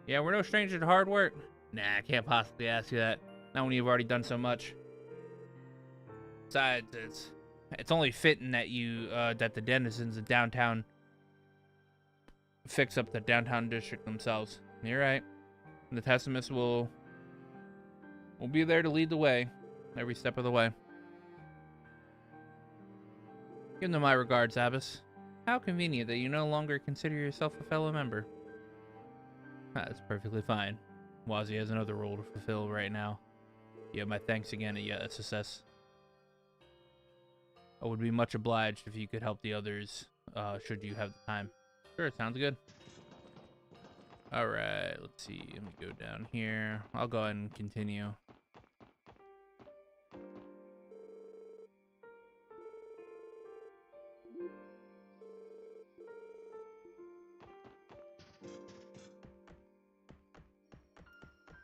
Yeah, we're no stranger to hard work. Nah, I can't possibly ask you that. Not when you've already done so much. Besides, it's only fitting that that the denizens of downtown fix up the downtown district themselves. You're right. The Testamists will be there to lead the way every step of the way. Give them my regards, Abbess. How convenient that you no longer consider yourself a fellow member. That's perfectly fine. Wazi has another role to fulfill right now. You have my thanks again at SSS. I would be much obliged if you could help the others, should you have the time. Sure, sounds good. Alright, let's see. Let me go down here. I'll go ahead and continue.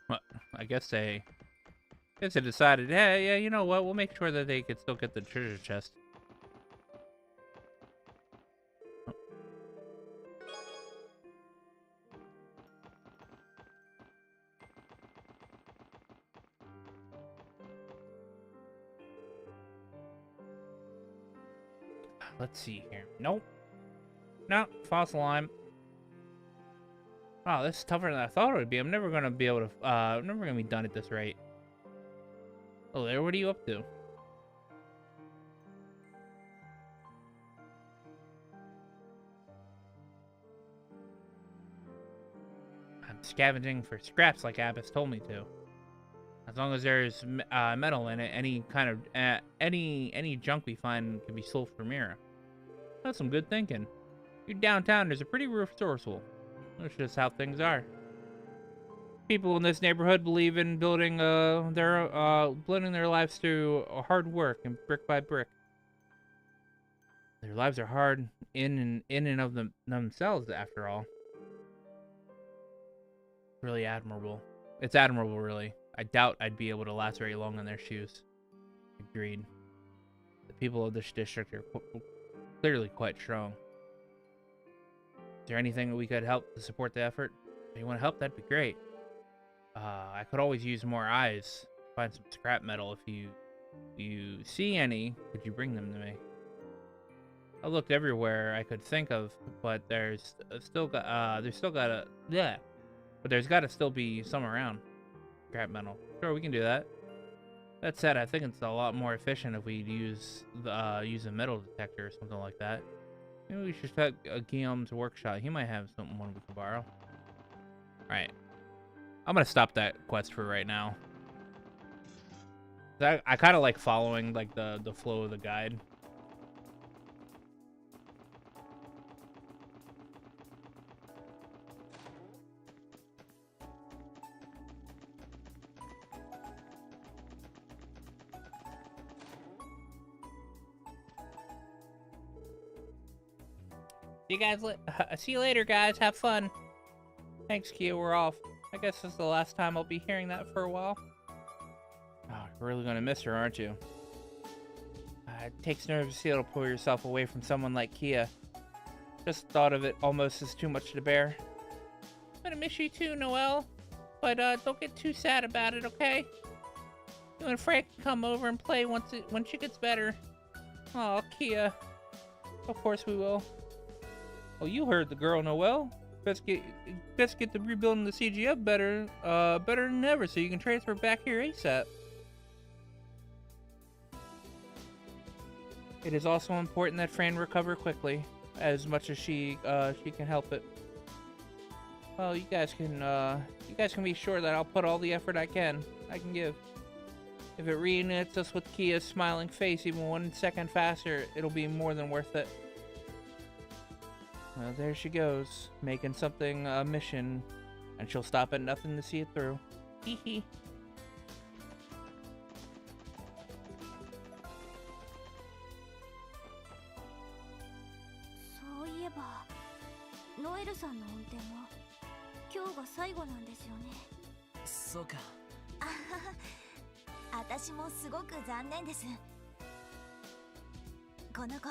Well, I guess they decided, hey, yeah, you know what? We'll make sure that they could still get the treasure chest. Let's see here. Nope. No, fossil lime. Oh, this is tougher than I thought it would be. I'm never gonna be able to. I'm never gonna be done at this rate. Oh, there. What are you up to? I'm scavenging for scraps, like Abbas told me to. As long as there's metal in it, any kind of any junk we find can be sold for Mira. That's some good thinking. You downtowners are pretty resourceful. That's just how things are. People in this neighborhood believe in building their lives through hard work and brick by brick. Their lives are hard in and of themselves, after all. Really admirable. It's admirable, really. I doubt I'd be able to last very long in their shoes. Agreed. The people of this district are clearly quite strong. Is there anything that we could help to support the effort? If you want to help, that'd be great. I could always use more eyes. Find some scrap metal. If you see any, could you bring them to me? I looked everywhere I could think of, but there's got to still be some around. Scrap metal. Sure, we can do that. That said, I think it's a lot more efficient if we use a metal detector or something like that. Maybe we should check Guillaume's workshop. He might have something we can borrow. Alright. I'm gonna stop that quest for right now. I kind of like following like the flow of the guide. See you later, guys. Have fun. Thanks, Kia. We're off. I guess this is the last time I'll be hearing that for a while. Oh, you're really gonna miss her, aren't you? It takes nerves to be able to pull yourself away from someone like Kia. Just thought of it almost as too much to bear. I'm gonna miss you too, Noelle. But don't get too sad about it, okay? You and Frank can come over and play when she gets better. Oh, Kia. Of course we will. Oh, you heard the girl, Noelle. Best get the rebuilding the CGF better than ever, so you can transfer back here ASAP. It is also important that Fran recover quickly, as much as she can help it. Well, you guys can be sure that I'll put all the effort I can give. If it reunites us with Kia's smiling face even 1 second faster, it'll be more than worth it. Well, there she goes, making something a mission, and she'll stop at nothing to see it through. Hee hee. んですよね。そうか。あはは、私もすごく残念です。この子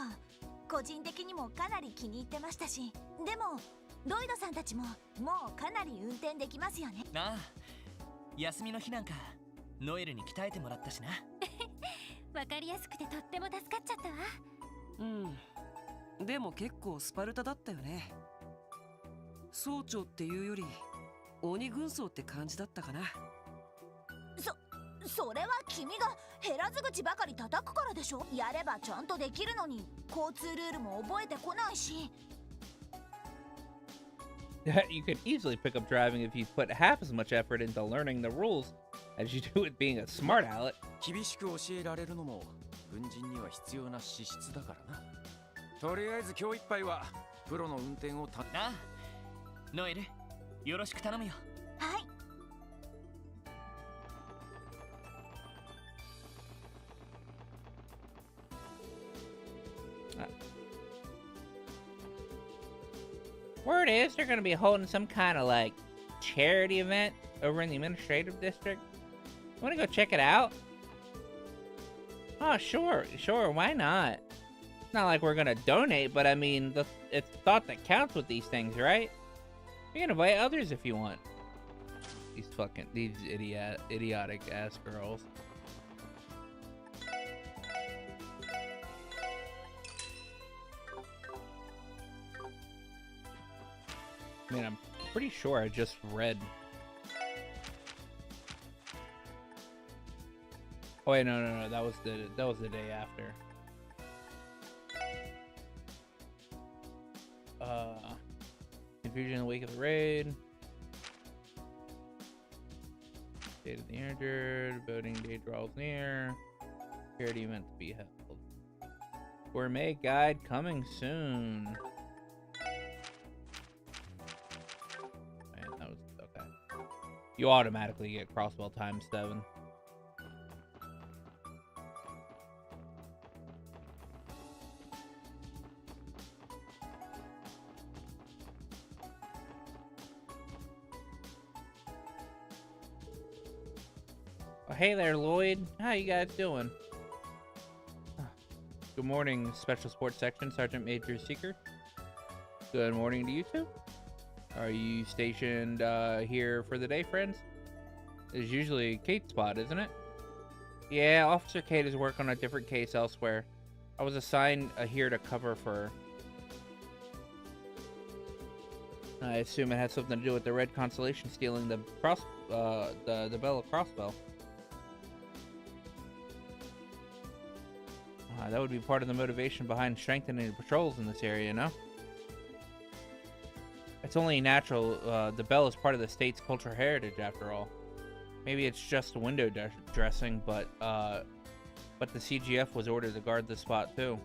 個人的にもかなり気に入ってましたし、でもロイドさんたちももうかなり運転できますよね。ああ、休みの日なんかノエルに鍛えてもらったしな。わかりやすくてとっても助かっちゃったわ。うん、でも結構スパルタだったよね。総長っていうより鬼軍曹って感じだったかな。それは君が減らず口ばかり叩くからでしょ。やればちゃんとできるのに交通ルールも覚えてこないし。You could easily pick up driving if you put half as much effort into learning the rules as you do with being a smart aleck. 厳しく教えられるのも軍人には必要な資質だからな。とりあえず今日いっぱいはプロの運転をなあ、ノエル、よろしく頼むよ。はい。Word is they're gonna be holding some kind of like charity event over in the administrative district. Wanna go check it out? Oh, sure, why not? It's not like we're gonna donate, but I mean, it's thought that counts with these things, right? You can invite others if you want. These idiotic ass girls. I mean, I'm pretty sure I just read. Oh wait, no, that was the day after. Confusion in the wake of the raid. State of the injured. Voting day draws near. Charity event to be held. Gourmet guide coming soon. Man, that was okay. You automatically get Crossbell ×7. Hey there, Lloyd. How you guys doing? Good morning, Special Sports Section, Sergeant Major Seeker. Good morning to you two. Are you stationed here for the day, friends? It's usually Kate's spot, isn't it? Yeah, Officer Kate is working on a different case elsewhere. I was assigned here to cover for her. I assume it has something to do with the Red Constellation stealing the Bell of Crossbell. That would be part of the motivation behind strengthening the patrols in this area, no? It's only natural. The bell is part of the state's cultural heritage, after all. Maybe it's just window dressing, but the CGF was ordered to guard the spot too.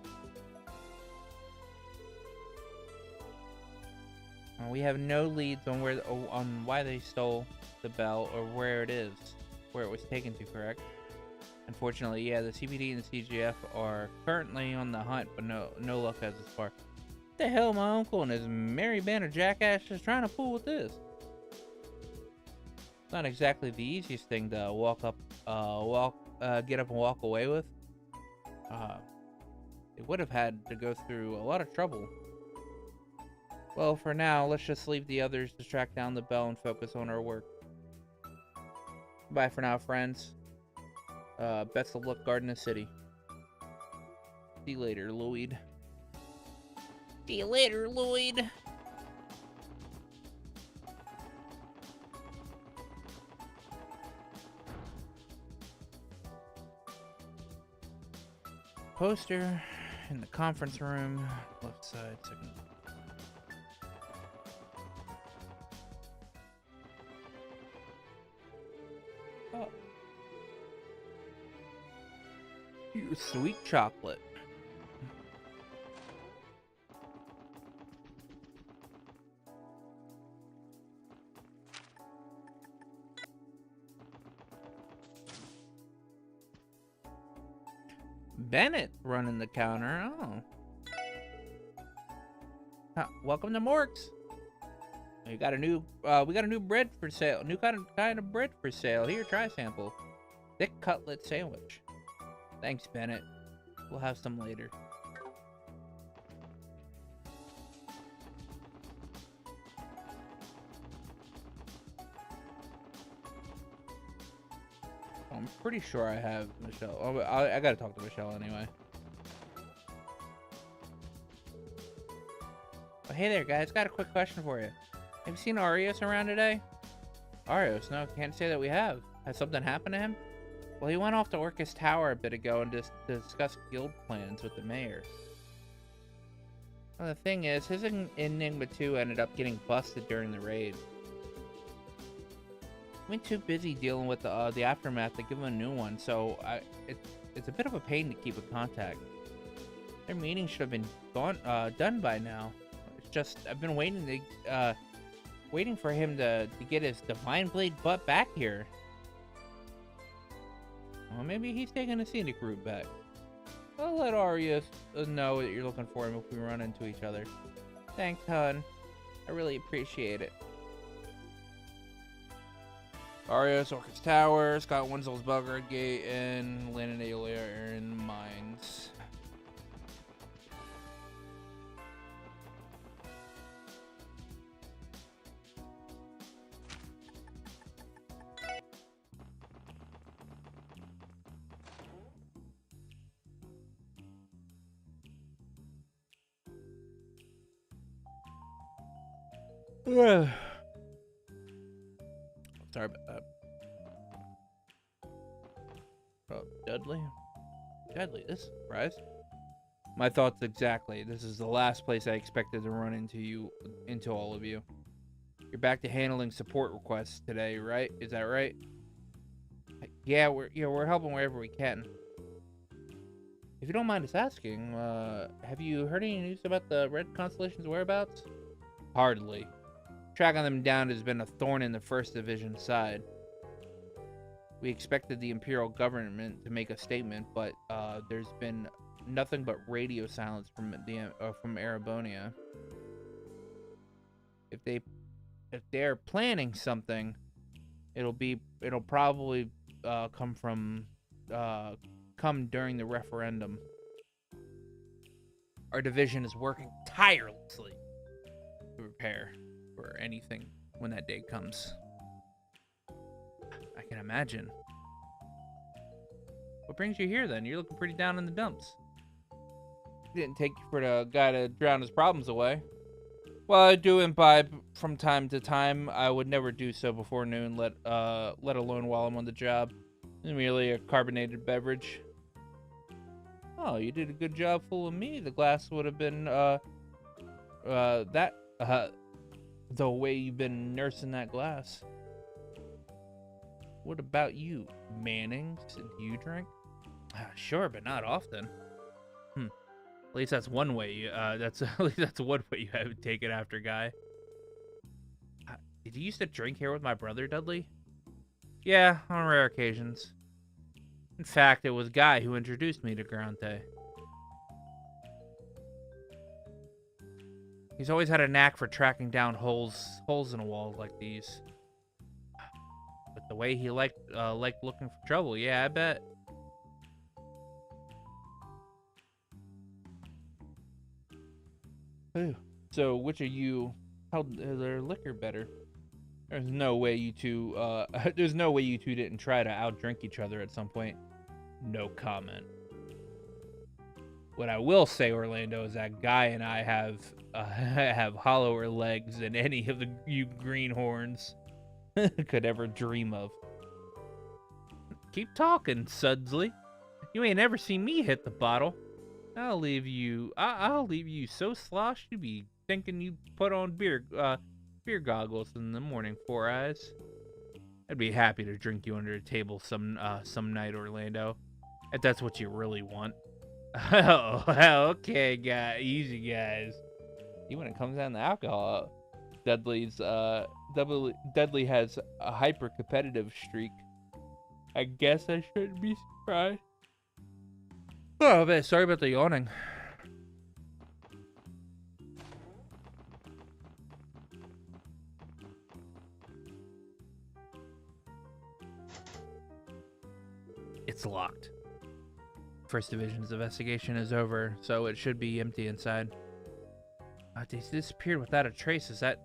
We have no leads on why they stole the bell or where it was taken to. Correct? Unfortunately, yeah, the CPD and the CGF are currently on the hunt, but no luck as far. What the hell, my uncle and his merry band of jackasses trying to pull with this? It's not exactly the easiest thing to get up and walk away with. They would have had to go through a lot of trouble. Well, for now, let's just leave the others to track down the bell and focus on our work. Bye for now, friends. Best of luck guarding the city. See you later, Lloyd. See you later, Lloyd. Poster in the conference room, left side, second. Oh. You sweet chocolate. Bennett running the counter. Oh. Welcome to Morks. we got a new bread for sale. New kind of bread for sale. Here, try a sample. Thick cutlet sandwich. Thanks, Bennett. We'll have some later. I'm pretty sure I have Michelle. Oh, I gotta talk to Michelle anyway. Oh, hey there, guys. Got a quick question for you. Have you seen Arios around today? Arios? No, can't say that we have. Has something happened to him? Well, he went off to Orcus Tower a bit ago and just discussed guild plans with the mayor. Well, the thing is, his Enigma 2 ended up getting busted during the raid. We're too busy dealing with the aftermath to give him a new one, so it's a bit of a pain to keep in contact. Their meeting should have been done by now. It's just I've been waiting for him to get his Divine Blade butt back here. Well, maybe he's taking a scenic route back. I'll let Arias know that you're looking for him if we run into each other. Thanks, hon. I really appreciate it. Arias, Orcus Tower, Scott Winslow's Belgrade Gate, and Lynn and Aelia are in the mines. Sorry about that. Oh, Dudley? Dudley, this is a surprise. My thoughts exactly. This is the last place I expected to run into all of you. You're back to handling support requests today, right? Is that right? Yeah, we're helping wherever we can. If you don't mind us asking, have you heard any news about the Red Constellation's whereabouts? Hardly. Tracking them down has been a thorn in the 1st Division side. We expected the Imperial government to make a statement, but there's been nothing but radio silence from Erebonia. If they're planning something, it'll probably come during the referendum. Our division is working tirelessly to prepare for anything when that day comes. I can imagine. What brings you here then? You're looking pretty down in the dumps. Didn't take you for the guy to drown his problems away. While I do imbibe from time to time, I would never do so before noon, let alone while I'm on the job. It's merely a carbonated beverage. Oh, you did a good job fooling me. The glass would have been the way you've been nursing that glass. What about you, Manning? Do you drink? Sure, but not often. At least that's one way. At least that's one way you have taken after, guy. Did you used to drink here with my brother, Dudley? Yeah, on rare occasions. In fact, it was Guy who introduced me to Grante. He's always had a knack for tracking down holes in a wall like these. But the way he liked looking for trouble, yeah, I bet. So, which of you held their liquor better? There's no way you two didn't try to outdrink each other at some point. No comment. What I will say, Orlando, is that Guy and I have hollower legs than any of you greenhorns could ever dream of. Keep talking, Sudsley. You ain't ever seen me hit the bottle. I'll leave you so sloshed you be thinking you put on beer goggles in the morning, Four Eyes. I'd be happy to drink you under a table some night, Orlando, if that's what you really want. Oh, okay, easy guys. Even when it comes down to alcohol, Dudley has a hyper competitive streak. I guess I shouldn't be surprised. Oh, man, sorry about the yawning. It's locked. First Division's investigation is over, so it should be empty inside. They disappeared without a trace. Is that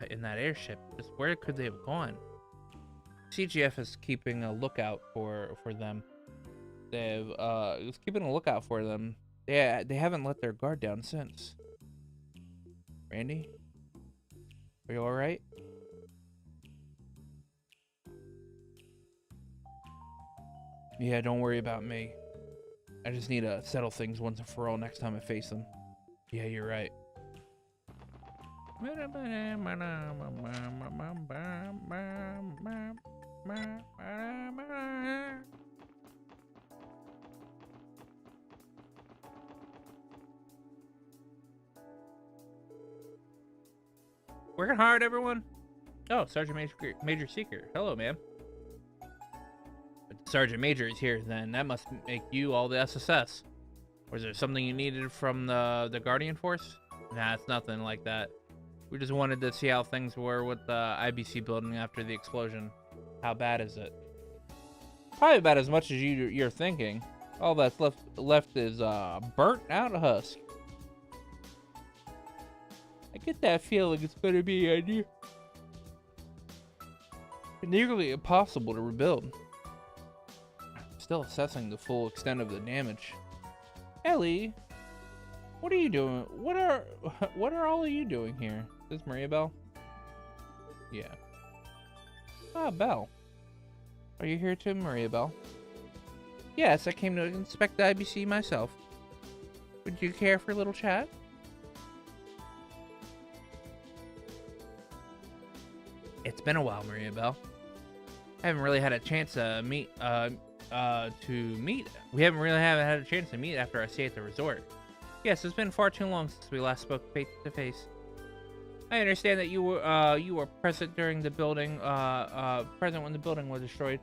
in that airship? Just where could they have gone? CGF is keeping a lookout for them. They've is keeping a lookout for them. They haven't let their guard down since. Randy, are you all right? Yeah, don't worry about me. I just need to settle things once and for all next time I face them. Yeah, you're right. Working hard, everyone. Oh, Sergeant Major Seeker. Hello, ma'am. But Sergeant Major is here, then that must make you all the SSS. Or is there something you needed from the Guardian Force? Nah, it's nothing like that. We just wanted to see how things were with the IBC building after the explosion. How bad is it? Probably about as much as you're thinking. All that's left is burnt out husk. I get that feeling it's going to be nearly impossible to rebuild. I'm still assessing the full extent of the damage. Ellie, what are you doing? What are all of you doing here? Is this Maria Bell? Yeah. Ah, Bell. Are you here too, Maria Bell? Yes, I came to inspect the IBC myself. Would you care for a little chat? It's been a while, Maria Bell. I haven't really had a chance to meet. We haven't really had a chance to meet after I stayed at the resort. Yes, it's been far too long since we last spoke face to face. I understand that you were present during the building, present when the building was destroyed.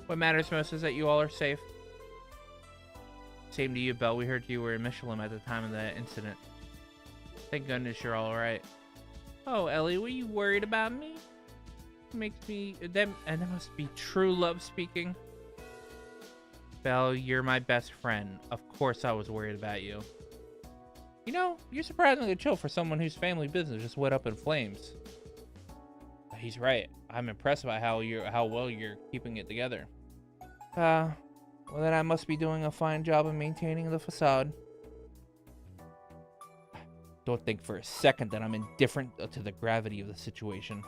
What matters most is that you all are safe. Same to you, Belle. We heard you were in Michelin at the time of the incident. Thank goodness you're all right. Oh, Ellie, were you worried about me? Makes me and that must be true love speaking. Belle, you're my best friend. Of course I was worried about you. You know, you're surprisingly chill for someone whose family business just went up in flames. He's right. I'm impressed by how well you're keeping it together. Well then I must be doing a fine job of maintaining the facade. Don't think for a second that I'm indifferent to the gravity of the situation.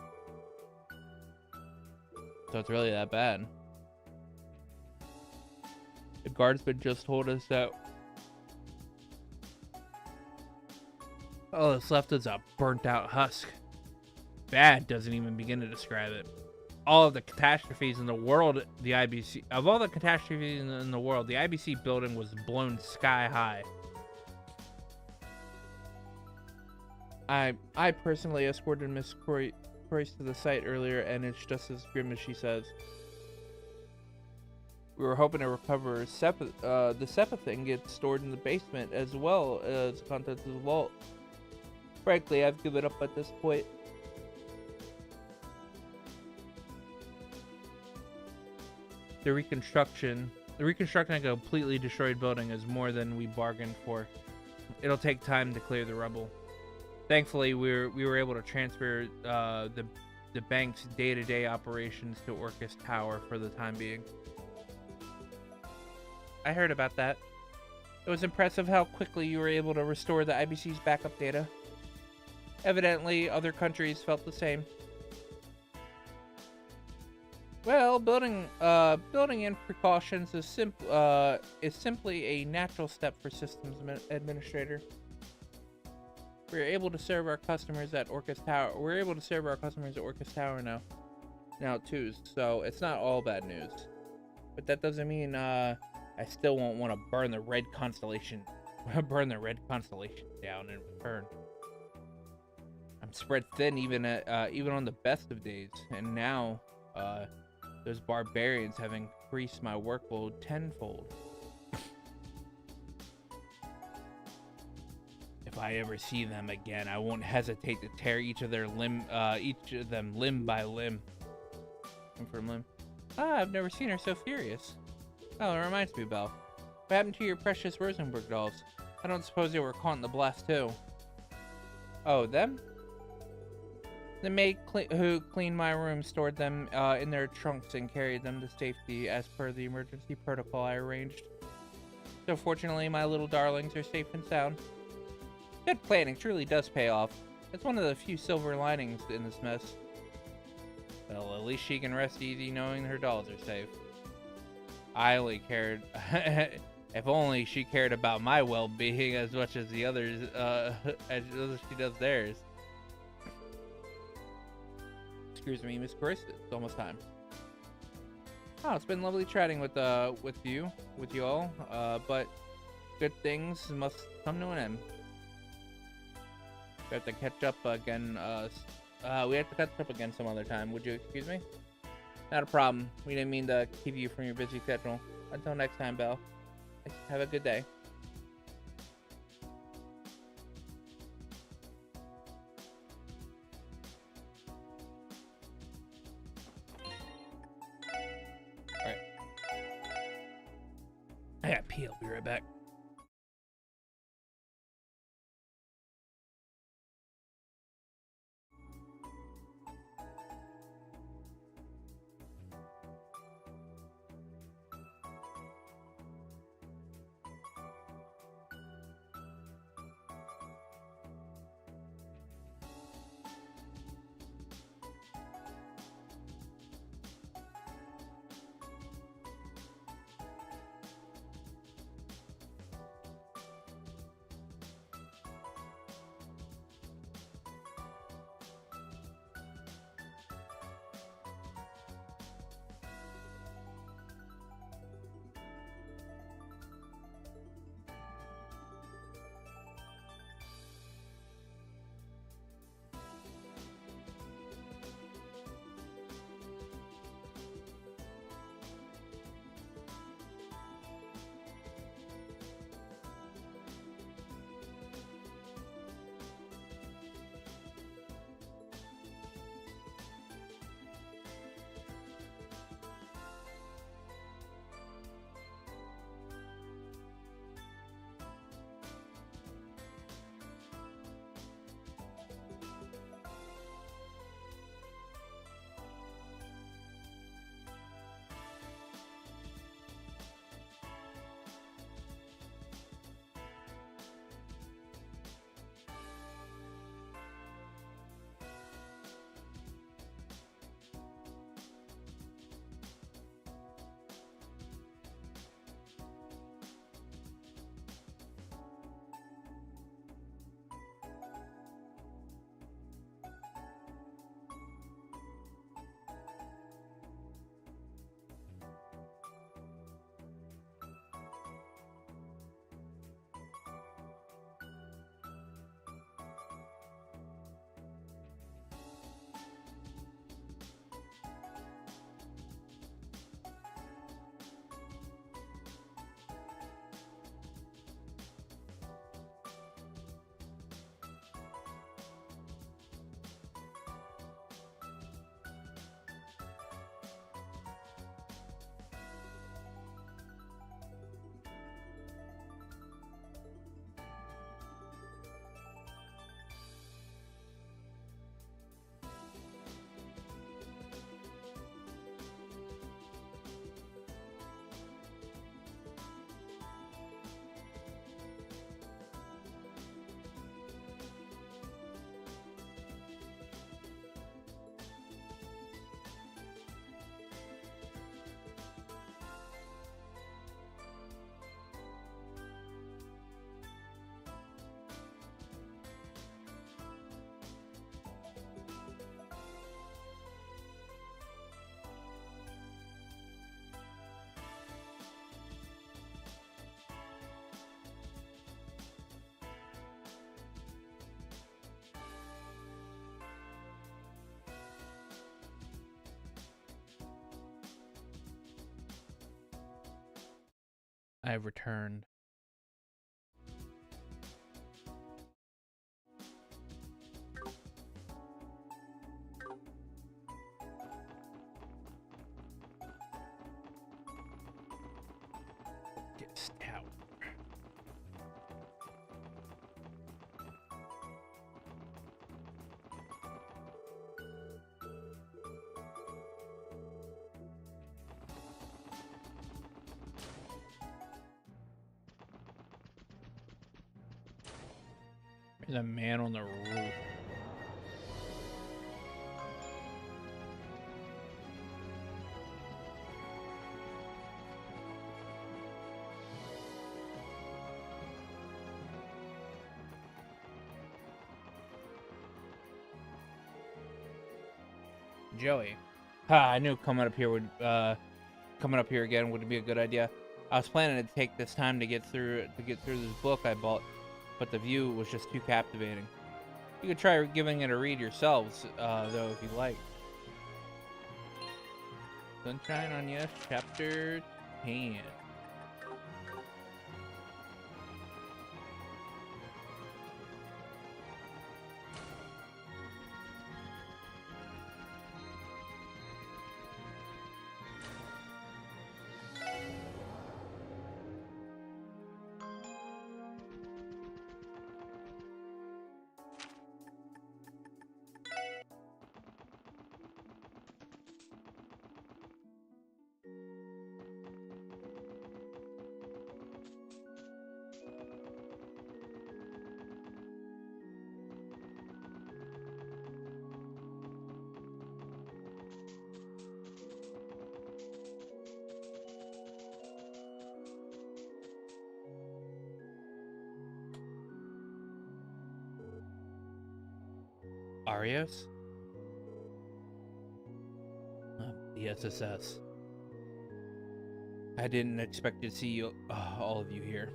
So it's really that bad. The guardsman just told us that all that's left is a burnt out husk. Bad doesn't even begin to describe it. All of the catastrophes in the world, the IBC building was blown sky high. I personally escorted Miss Croyce to the site earlier, and it's just as grim as she says. We were hoping to recover the Sepith ingots stored in the basement as well as the contents of the vault. Frankly, I've given up at this point. The reconstruction of a completely destroyed building is more than we bargained for. It'll take time to clear the rubble. Thankfully, we were able to transfer the bank's day-to-day operations to Orcus Tower for the time being. I heard about that. It was impressive how quickly you were able to restore the IBC's backup data. Evidently, other countries felt the same. Well, building in precautions is simply a natural step for systems administrator. We're able to serve our customers at Orcus Tower. We're able to serve our customers at Orcus Tower now too. So it's not all bad news. But that doesn't mean I still won't want to burn the red constellation down in return. I'm spread thin even on the best of days, and now those barbarians have increased my workload tenfold. If I ever see them again, I won't hesitate to tear each of them limb by limb. Limb for limb. I've never seen her so furious. Oh, it reminds me, Belle. What happened to your precious Rosenberg dolls? I don't suppose they were caught in the blast, too. Oh, them? The maid who cleaned my room stored them in their trunks and carried them to safety as per the emergency protocol I arranged. So fortunately, my little darlings are safe and sound. Good planning truly does pay off. It's one of the few silver linings in this mess. Well, at least she can rest easy knowing her dolls are safe. I only cared... if only she cared about my well-being as much as the others, as she does theirs. Excuse me, Miss Chris, it's almost time. Oh, it's been lovely chatting with you all, but good things must come to an end. We have to catch up again, we have to catch up again some other time. Would you excuse me? Not a problem. We didn't mean to keep you from your busy schedule. Until next time, Belle. Have a good day. Alright. I gotta pee. I'll be right back. I have returned. There's a man on the roof. Joey. I knew coming up here again would be a good idea. I was planning to take this time to get through this book I bought, but the view was just too captivating. You could try giving it a read yourselves, though, if you like. Sunshine on Yes, Chapter 10. Arios? The SSS. I didn't expect to see you, all of you here.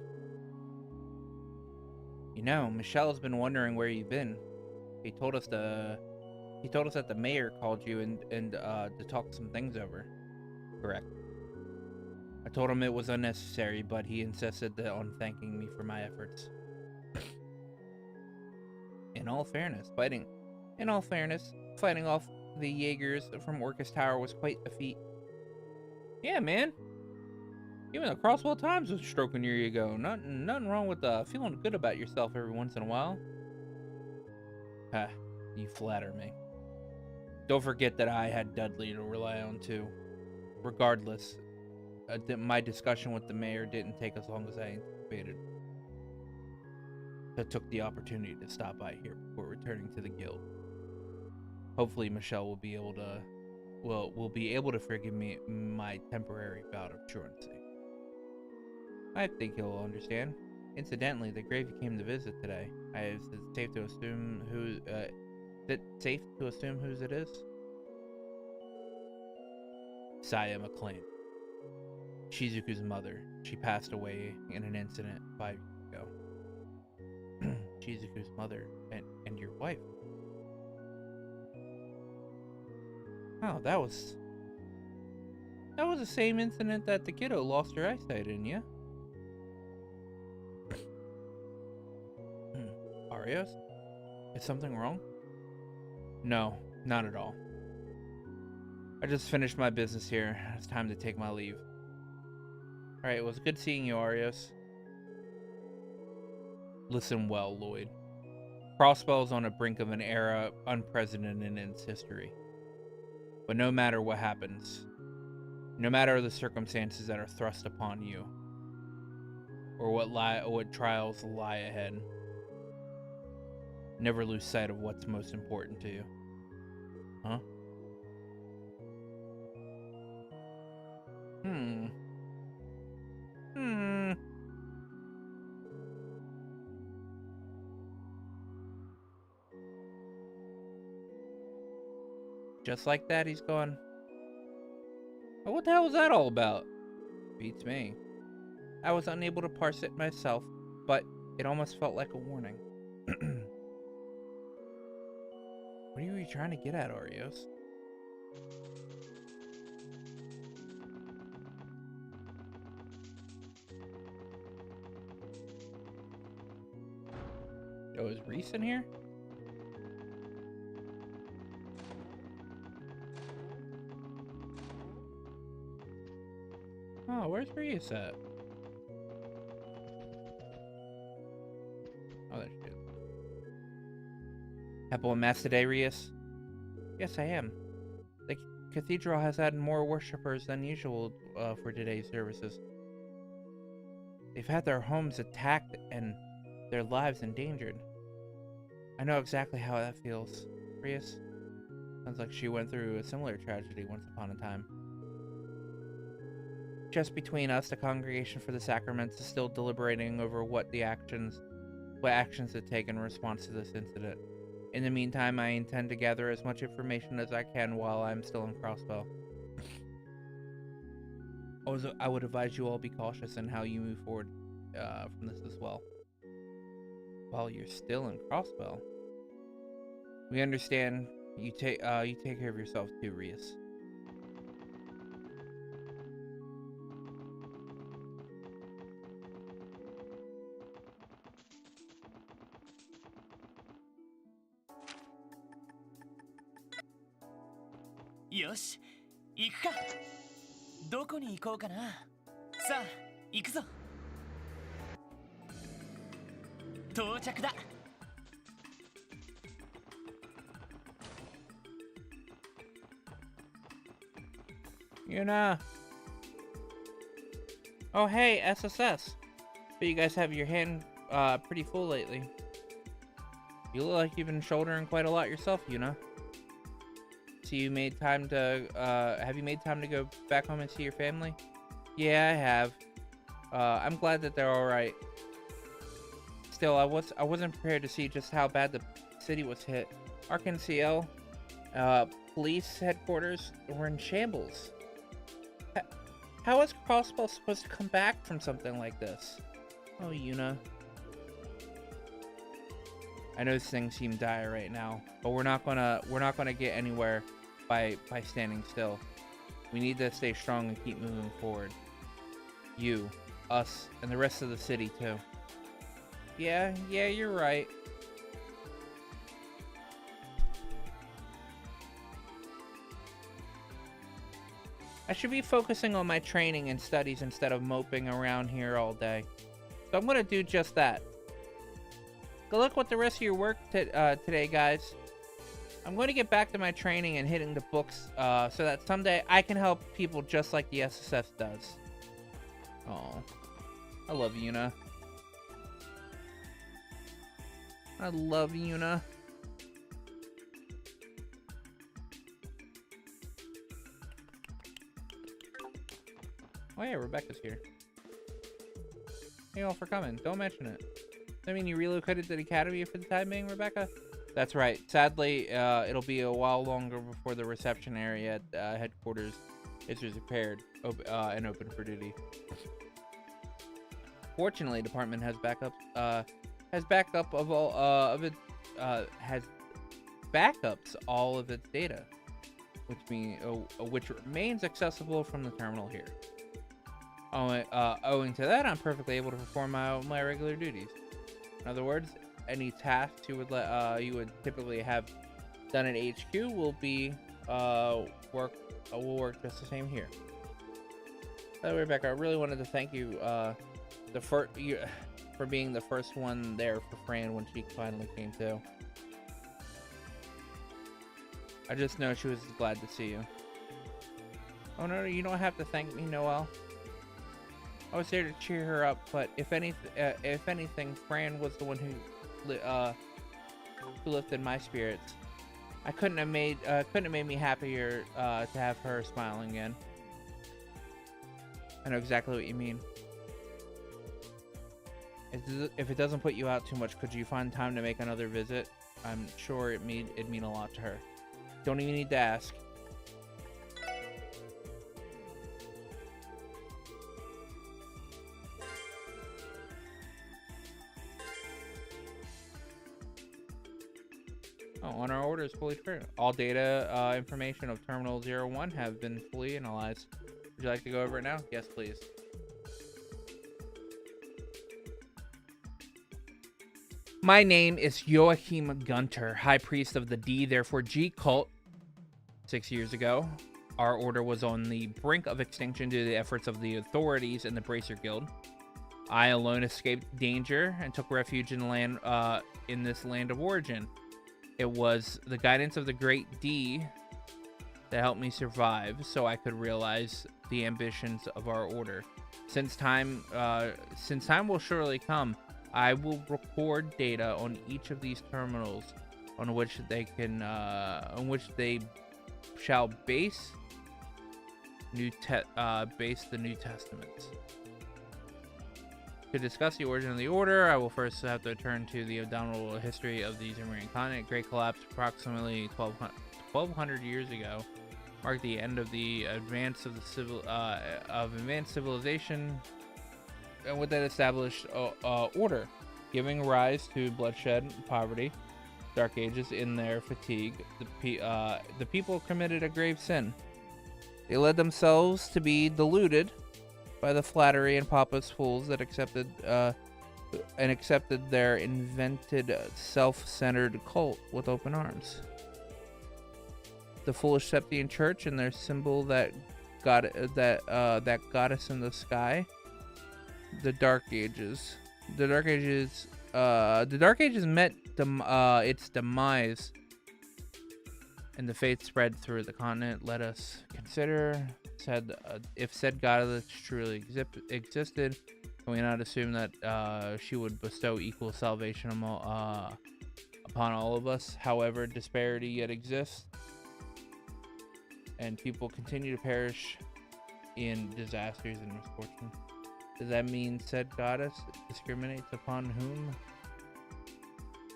You know, Michelle's been wondering where you've been. He told us that the mayor called you and to talk some things over. Correct. I told him it was unnecessary, but he insisted on thanking me for my efforts. In all fairness, fighting off the Jaegers from Orcus Tower was quite a feat. Yeah, man. Even the Crossbell Times was stroking your ego. Nothing wrong with feeling good about yourself every once in a while. You flatter me. Don't forget that I had Dudley to rely on too. Regardless, my discussion with the mayor didn't take as long as I anticipated. I took the opportunity to stop by here before returning to the guild. Hopefully Michelle will be able to forgive me my temporary bout of truancy. I think he'll understand. Incidentally, the grave you came to visit today, is it safe to assume whose it is? Saya McLean. Shizuku's mother. She passed away in an incident 5 years ago. Shizuku's mother and your wife. Oh, that was the same incident that the kiddo lost her eyesight in, yeah? Arios? Is something wrong? No, not at all. I just finished my business here. It's time to take my leave. Alright, it was good seeing you, Arios. Listen well, Lloyd. Crossbell is on the brink of an era unprecedented in its history. But no matter what happens, no matter the circumstances that are thrust upon you, or what trials lie ahead, never lose sight of what's most important to you. Huh? Just like that, he's gone. Oh, what the hell was that all about? Beats me. I was unable to parse it myself, but it almost felt like a warning. What are you trying to get at, Arios? Oh, is Reese in here? Oh, where's Reese at? Oh, there she is. Apple and Mass today, Reese? Yes, I am. The cathedral has had more worshippers than usual for today's services. They've had their homes attacked and their lives endangered. I know exactly how that feels. Rias? Sounds like she went through a similar tragedy once upon a time. Just between us, the Congregation for the Sacraments is still deliberating over what actions to take in response to this incident. In the meantime, I intend to gather as much information as I can while I'm still in Crossbell. Also, I would advise you all be cautious in how you move forward from this as well. While you're still in Crossbell, we understand you take care of yourself too, Rias.よし、行くか。どこに行こうかな。さあ、行くぞ。到着だ。Yuna. Oh hey, SSS. But you guys have your hand pretty full lately. You look like you've been shouldering quite a lot yourself, Yuna. So you made time to have you made time to go back home and see your family? Yeah, I have. I'm glad that they're all right. Still, I wasn't prepared to see just how bad the city was hit. Arkansas, police headquarters were in shambles. How is Crossbell supposed to come back from something like this? Oh, Yuna. I know things seem dire right now, but we're not gonna get anywhere by standing still. We need to stay strong and keep moving forward. You, us, and the rest of the city too. Yeah, you're right. I should be focusing on my training and studies instead of moping around here all day. So I'm gonna do just that. Good luck with the rest of your work today, guys. I'm going to get back to my training and hitting the books so that someday I can help people just like the SSF does. Oh, I love Yuna. I love Yuna. Oh yeah, Rebecca's here. Thank you all for coming. Don't mention it. I mean, you relocated to the academy for the time being, Rebecca? That's right. Sadly, it'll be a while longer before the reception area at headquarters is repaired and open for duty. Fortunately, the department has backups all of its data, which remains accessible from the terminal here. Owing to that, I'm perfectly able to perform my regular duties. In other words, any tasks you would typically have done at HQ will work just the same here. By the way, Rebecca, I really wanted to thank you for being the first one there for Fran when she finally came to. I just know she was glad to see you. Oh no, you don't have to thank me, Noelle. I was there to cheer her up, but if anything, Fran was the one who lifted my spirits. I couldn't have made me happier to have her smiling again. I know exactly what you mean. If it doesn't put you out too much, could you find time to make another visit? I'm sure it'd mean a lot to her. Don't even need to ask. On our order is fully clear. All data information of Terminal 01 have been fully analyzed. Would you like to go over it now? Yes, please. My name is Joachim Gunter, High Priest of the D, therefore G cult. 6 years ago, our order was on the brink of extinction due to the efforts of the authorities and the Bracer Guild. I alone escaped danger and took refuge in this land of origin. It was the guidance of the Great D that helped me survive, so I could realize the ambitions of our order. Since time will surely come I will record data on each of these terminals on which they shall base the New Testaments. To discuss the origin of the order, I will first have to turn to the abdominal history of the Zimrian continent. Great collapse approximately 1200 years ago marked the end of the advance of advanced civilization, and with that established order, giving rise to bloodshed, poverty, dark ages. In their fatigue, the people committed a grave sin. They led themselves to be deluded by the flattery and pompous fools that accepted their invented self-centered cult with open arms. The foolish Septian Church and their symbol that goddess in the sky. The Dark Ages. The Dark Ages met its demise, and the faith spread through the continent. Let us consider if said goddess truly existed, can we not assume that she would bestow equal salvation upon all of us? However, disparity yet exists, and people continue to perish in disasters and misfortune. Does that mean said goddess discriminates upon whom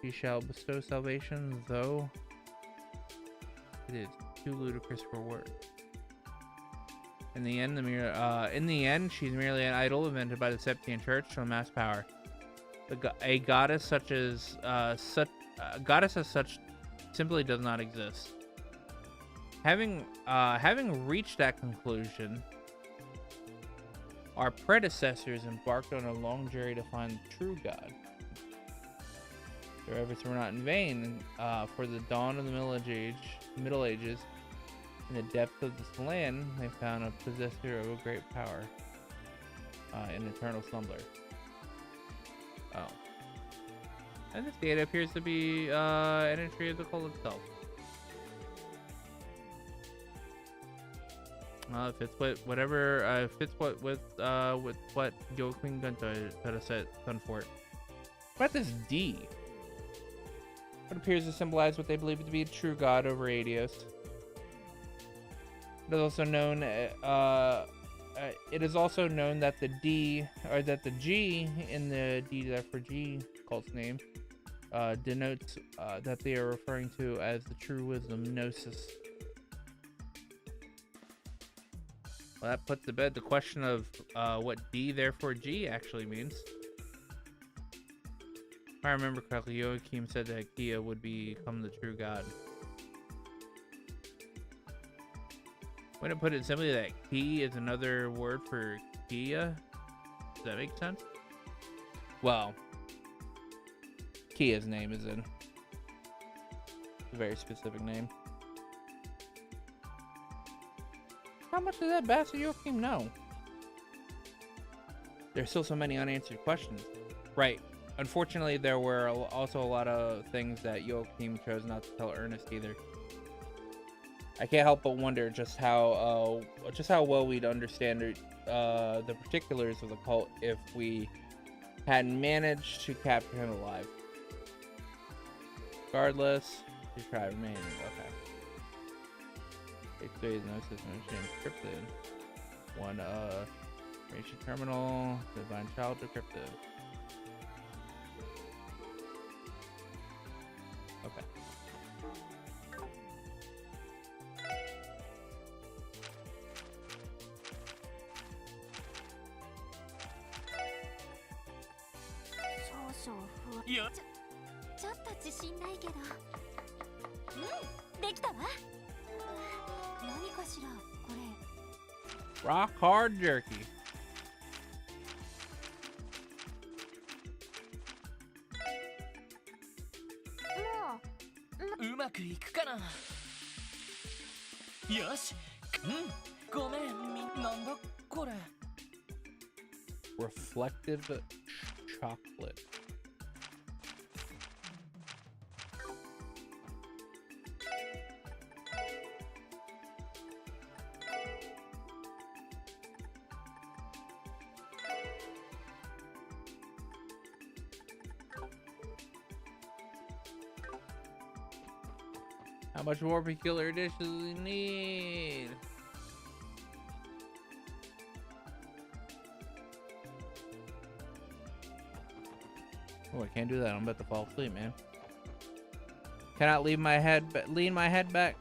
she shall bestow salvation, though it is too ludicrous for words? In the end, she's merely an idol invented by the Septian Church to amass power. A goddess as such simply does not exist. Having reached that conclusion, our predecessors embarked on a long journey to find the true God. Their efforts were not in vain, for the dawn of the Middle Ages, in the depth of this land, they found a possessor of a great power, an eternal slumbler. Oh. And this data appears to be an entry of the cult itself. Fits what Joaquin Gunter said done for it. What about this D? What appears to symbolize what they believe to be a true god over Adios. It is also known. It is also known that the D, or that the G in the D there for G cult's name, denotes that they are referring to as the true wisdom, Gnosis. Well, that puts to bed the question of what D therefore G actually means. If I remember correctly, Joachim said that Kia would become the true god. Wouldn't it put it simply that key is another word for Kia? Does that make sense? Well, Kia's name is a very specific name. How much does that bastard Joachim know? There's still so many unanswered questions. Right. Unfortunately, there were also a lot of things that Joachim chose not to tell Ernest either. I can't help but wonder just how well we'd understand the particulars of the cult if we hadn't managed to capture him alive. Regardless, you try remaining. Okay. Basically, no system encrypted. One Radiation terminal, Divine Child decrypted. Okay. Yeah. ちょっと自信ないけど。できたわ。何かしらこれ。 Rock hard jerky. Reflective chocolate. How much more peculiar dishes do we need? Oh, I can't do that. I'm about to fall asleep, man. Cannot lean my head back.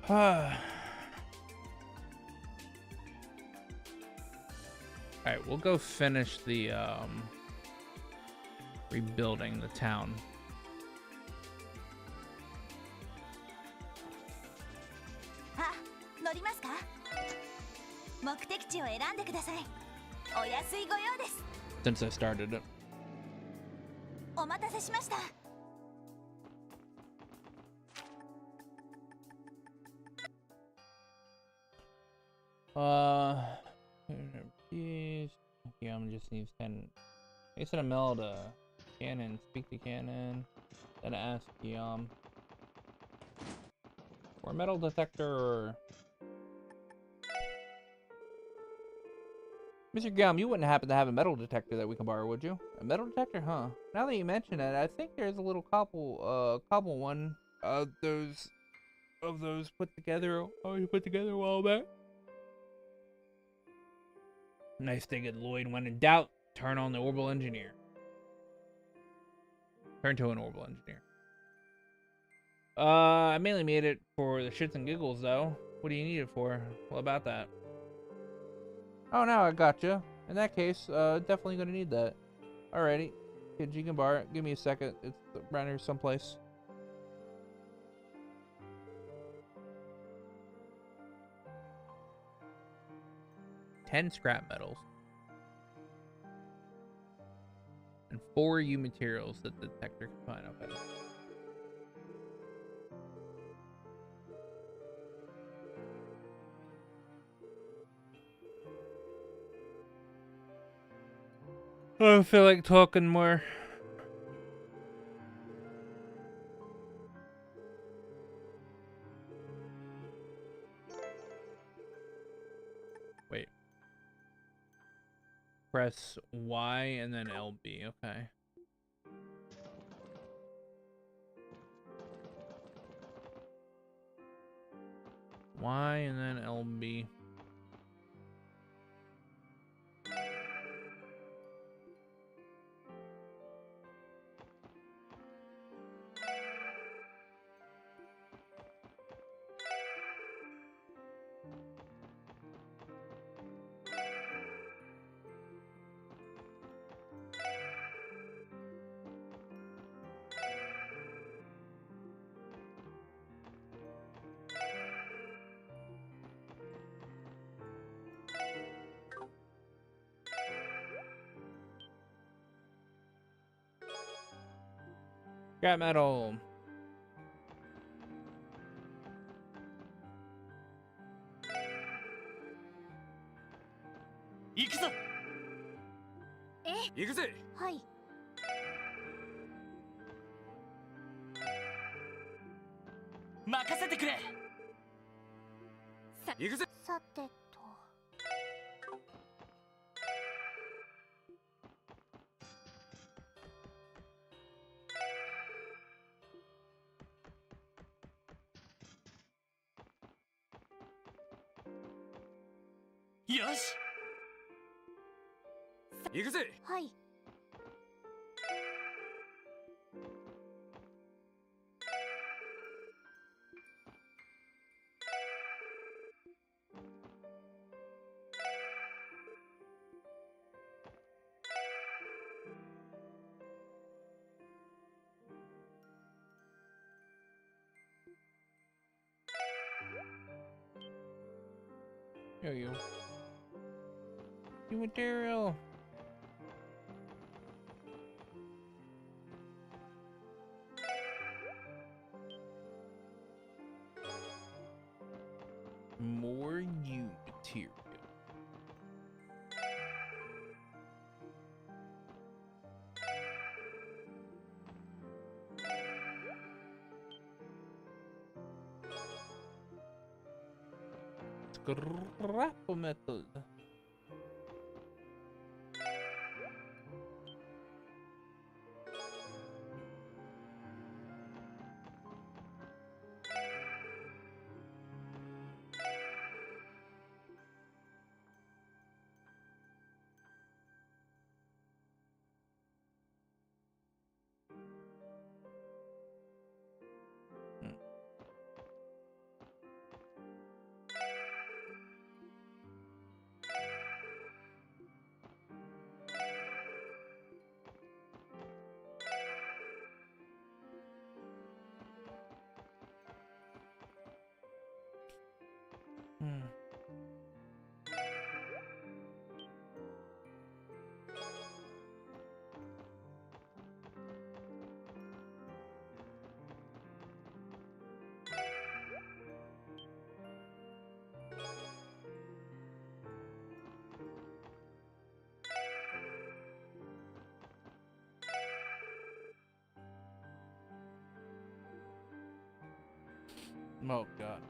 Alright, we'll go finish the rebuilding the town. Ah, 乗りますか？目的地を選んでください。お安いご用です。 Since I started it. お待たせしました。Please. Yeah, I'm just need 10. I said a mail to Cannon, speak to Cannon, then ask for a metal detector. Mr. Gum, you wouldn't happen to have a metal detector that we can borrow, would you? A metal detector, huh? Now that you mention it, I think there's a little cobble one of those put together a while back. Nice thing at Lloyd. When in doubt, turn on the orbital engineer. Turn to an orbital engineer. I mainly made it for the shits and giggles, though. What do you need it for? What about that? Oh, now I gotcha. In that case, definitely gonna need that. Alrighty. Kid, you can borrow it. Give me a second. It's around here someplace. Ten scrap metals. And 4 U materials that the detector can find. Okay. I don't feel like talking more. Wait. Press Y and then LB. Okay. Y and then LB. Scrap metal.行くぜ。はい。任せてくれ。行くぜ。さてと。よし。行くぜ。はい。There you go. New material. More new material. Scrap metal. Oh god.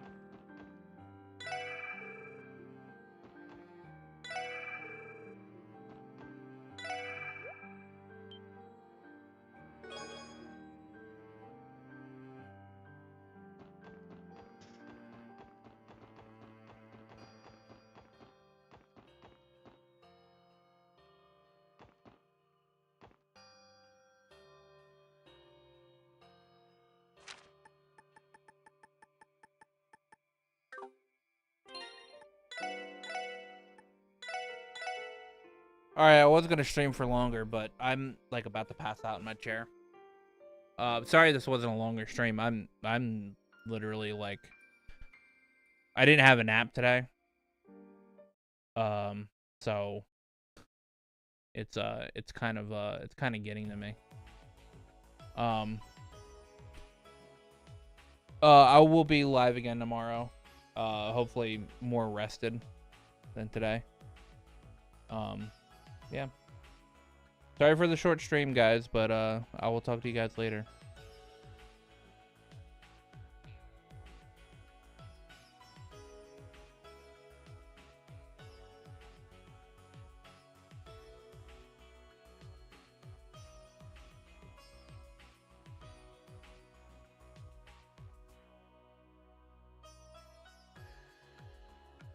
Alright, I was gonna stream for longer, but I'm like about to pass out in my chair. Sorry this wasn't a longer stream. I'm literally like I didn't have a nap today. So it's kind of getting to me. I will be live again tomorrow. Hopefully more rested than today. Yeah. Sorry for the short stream, guys, but I will talk to you guys later.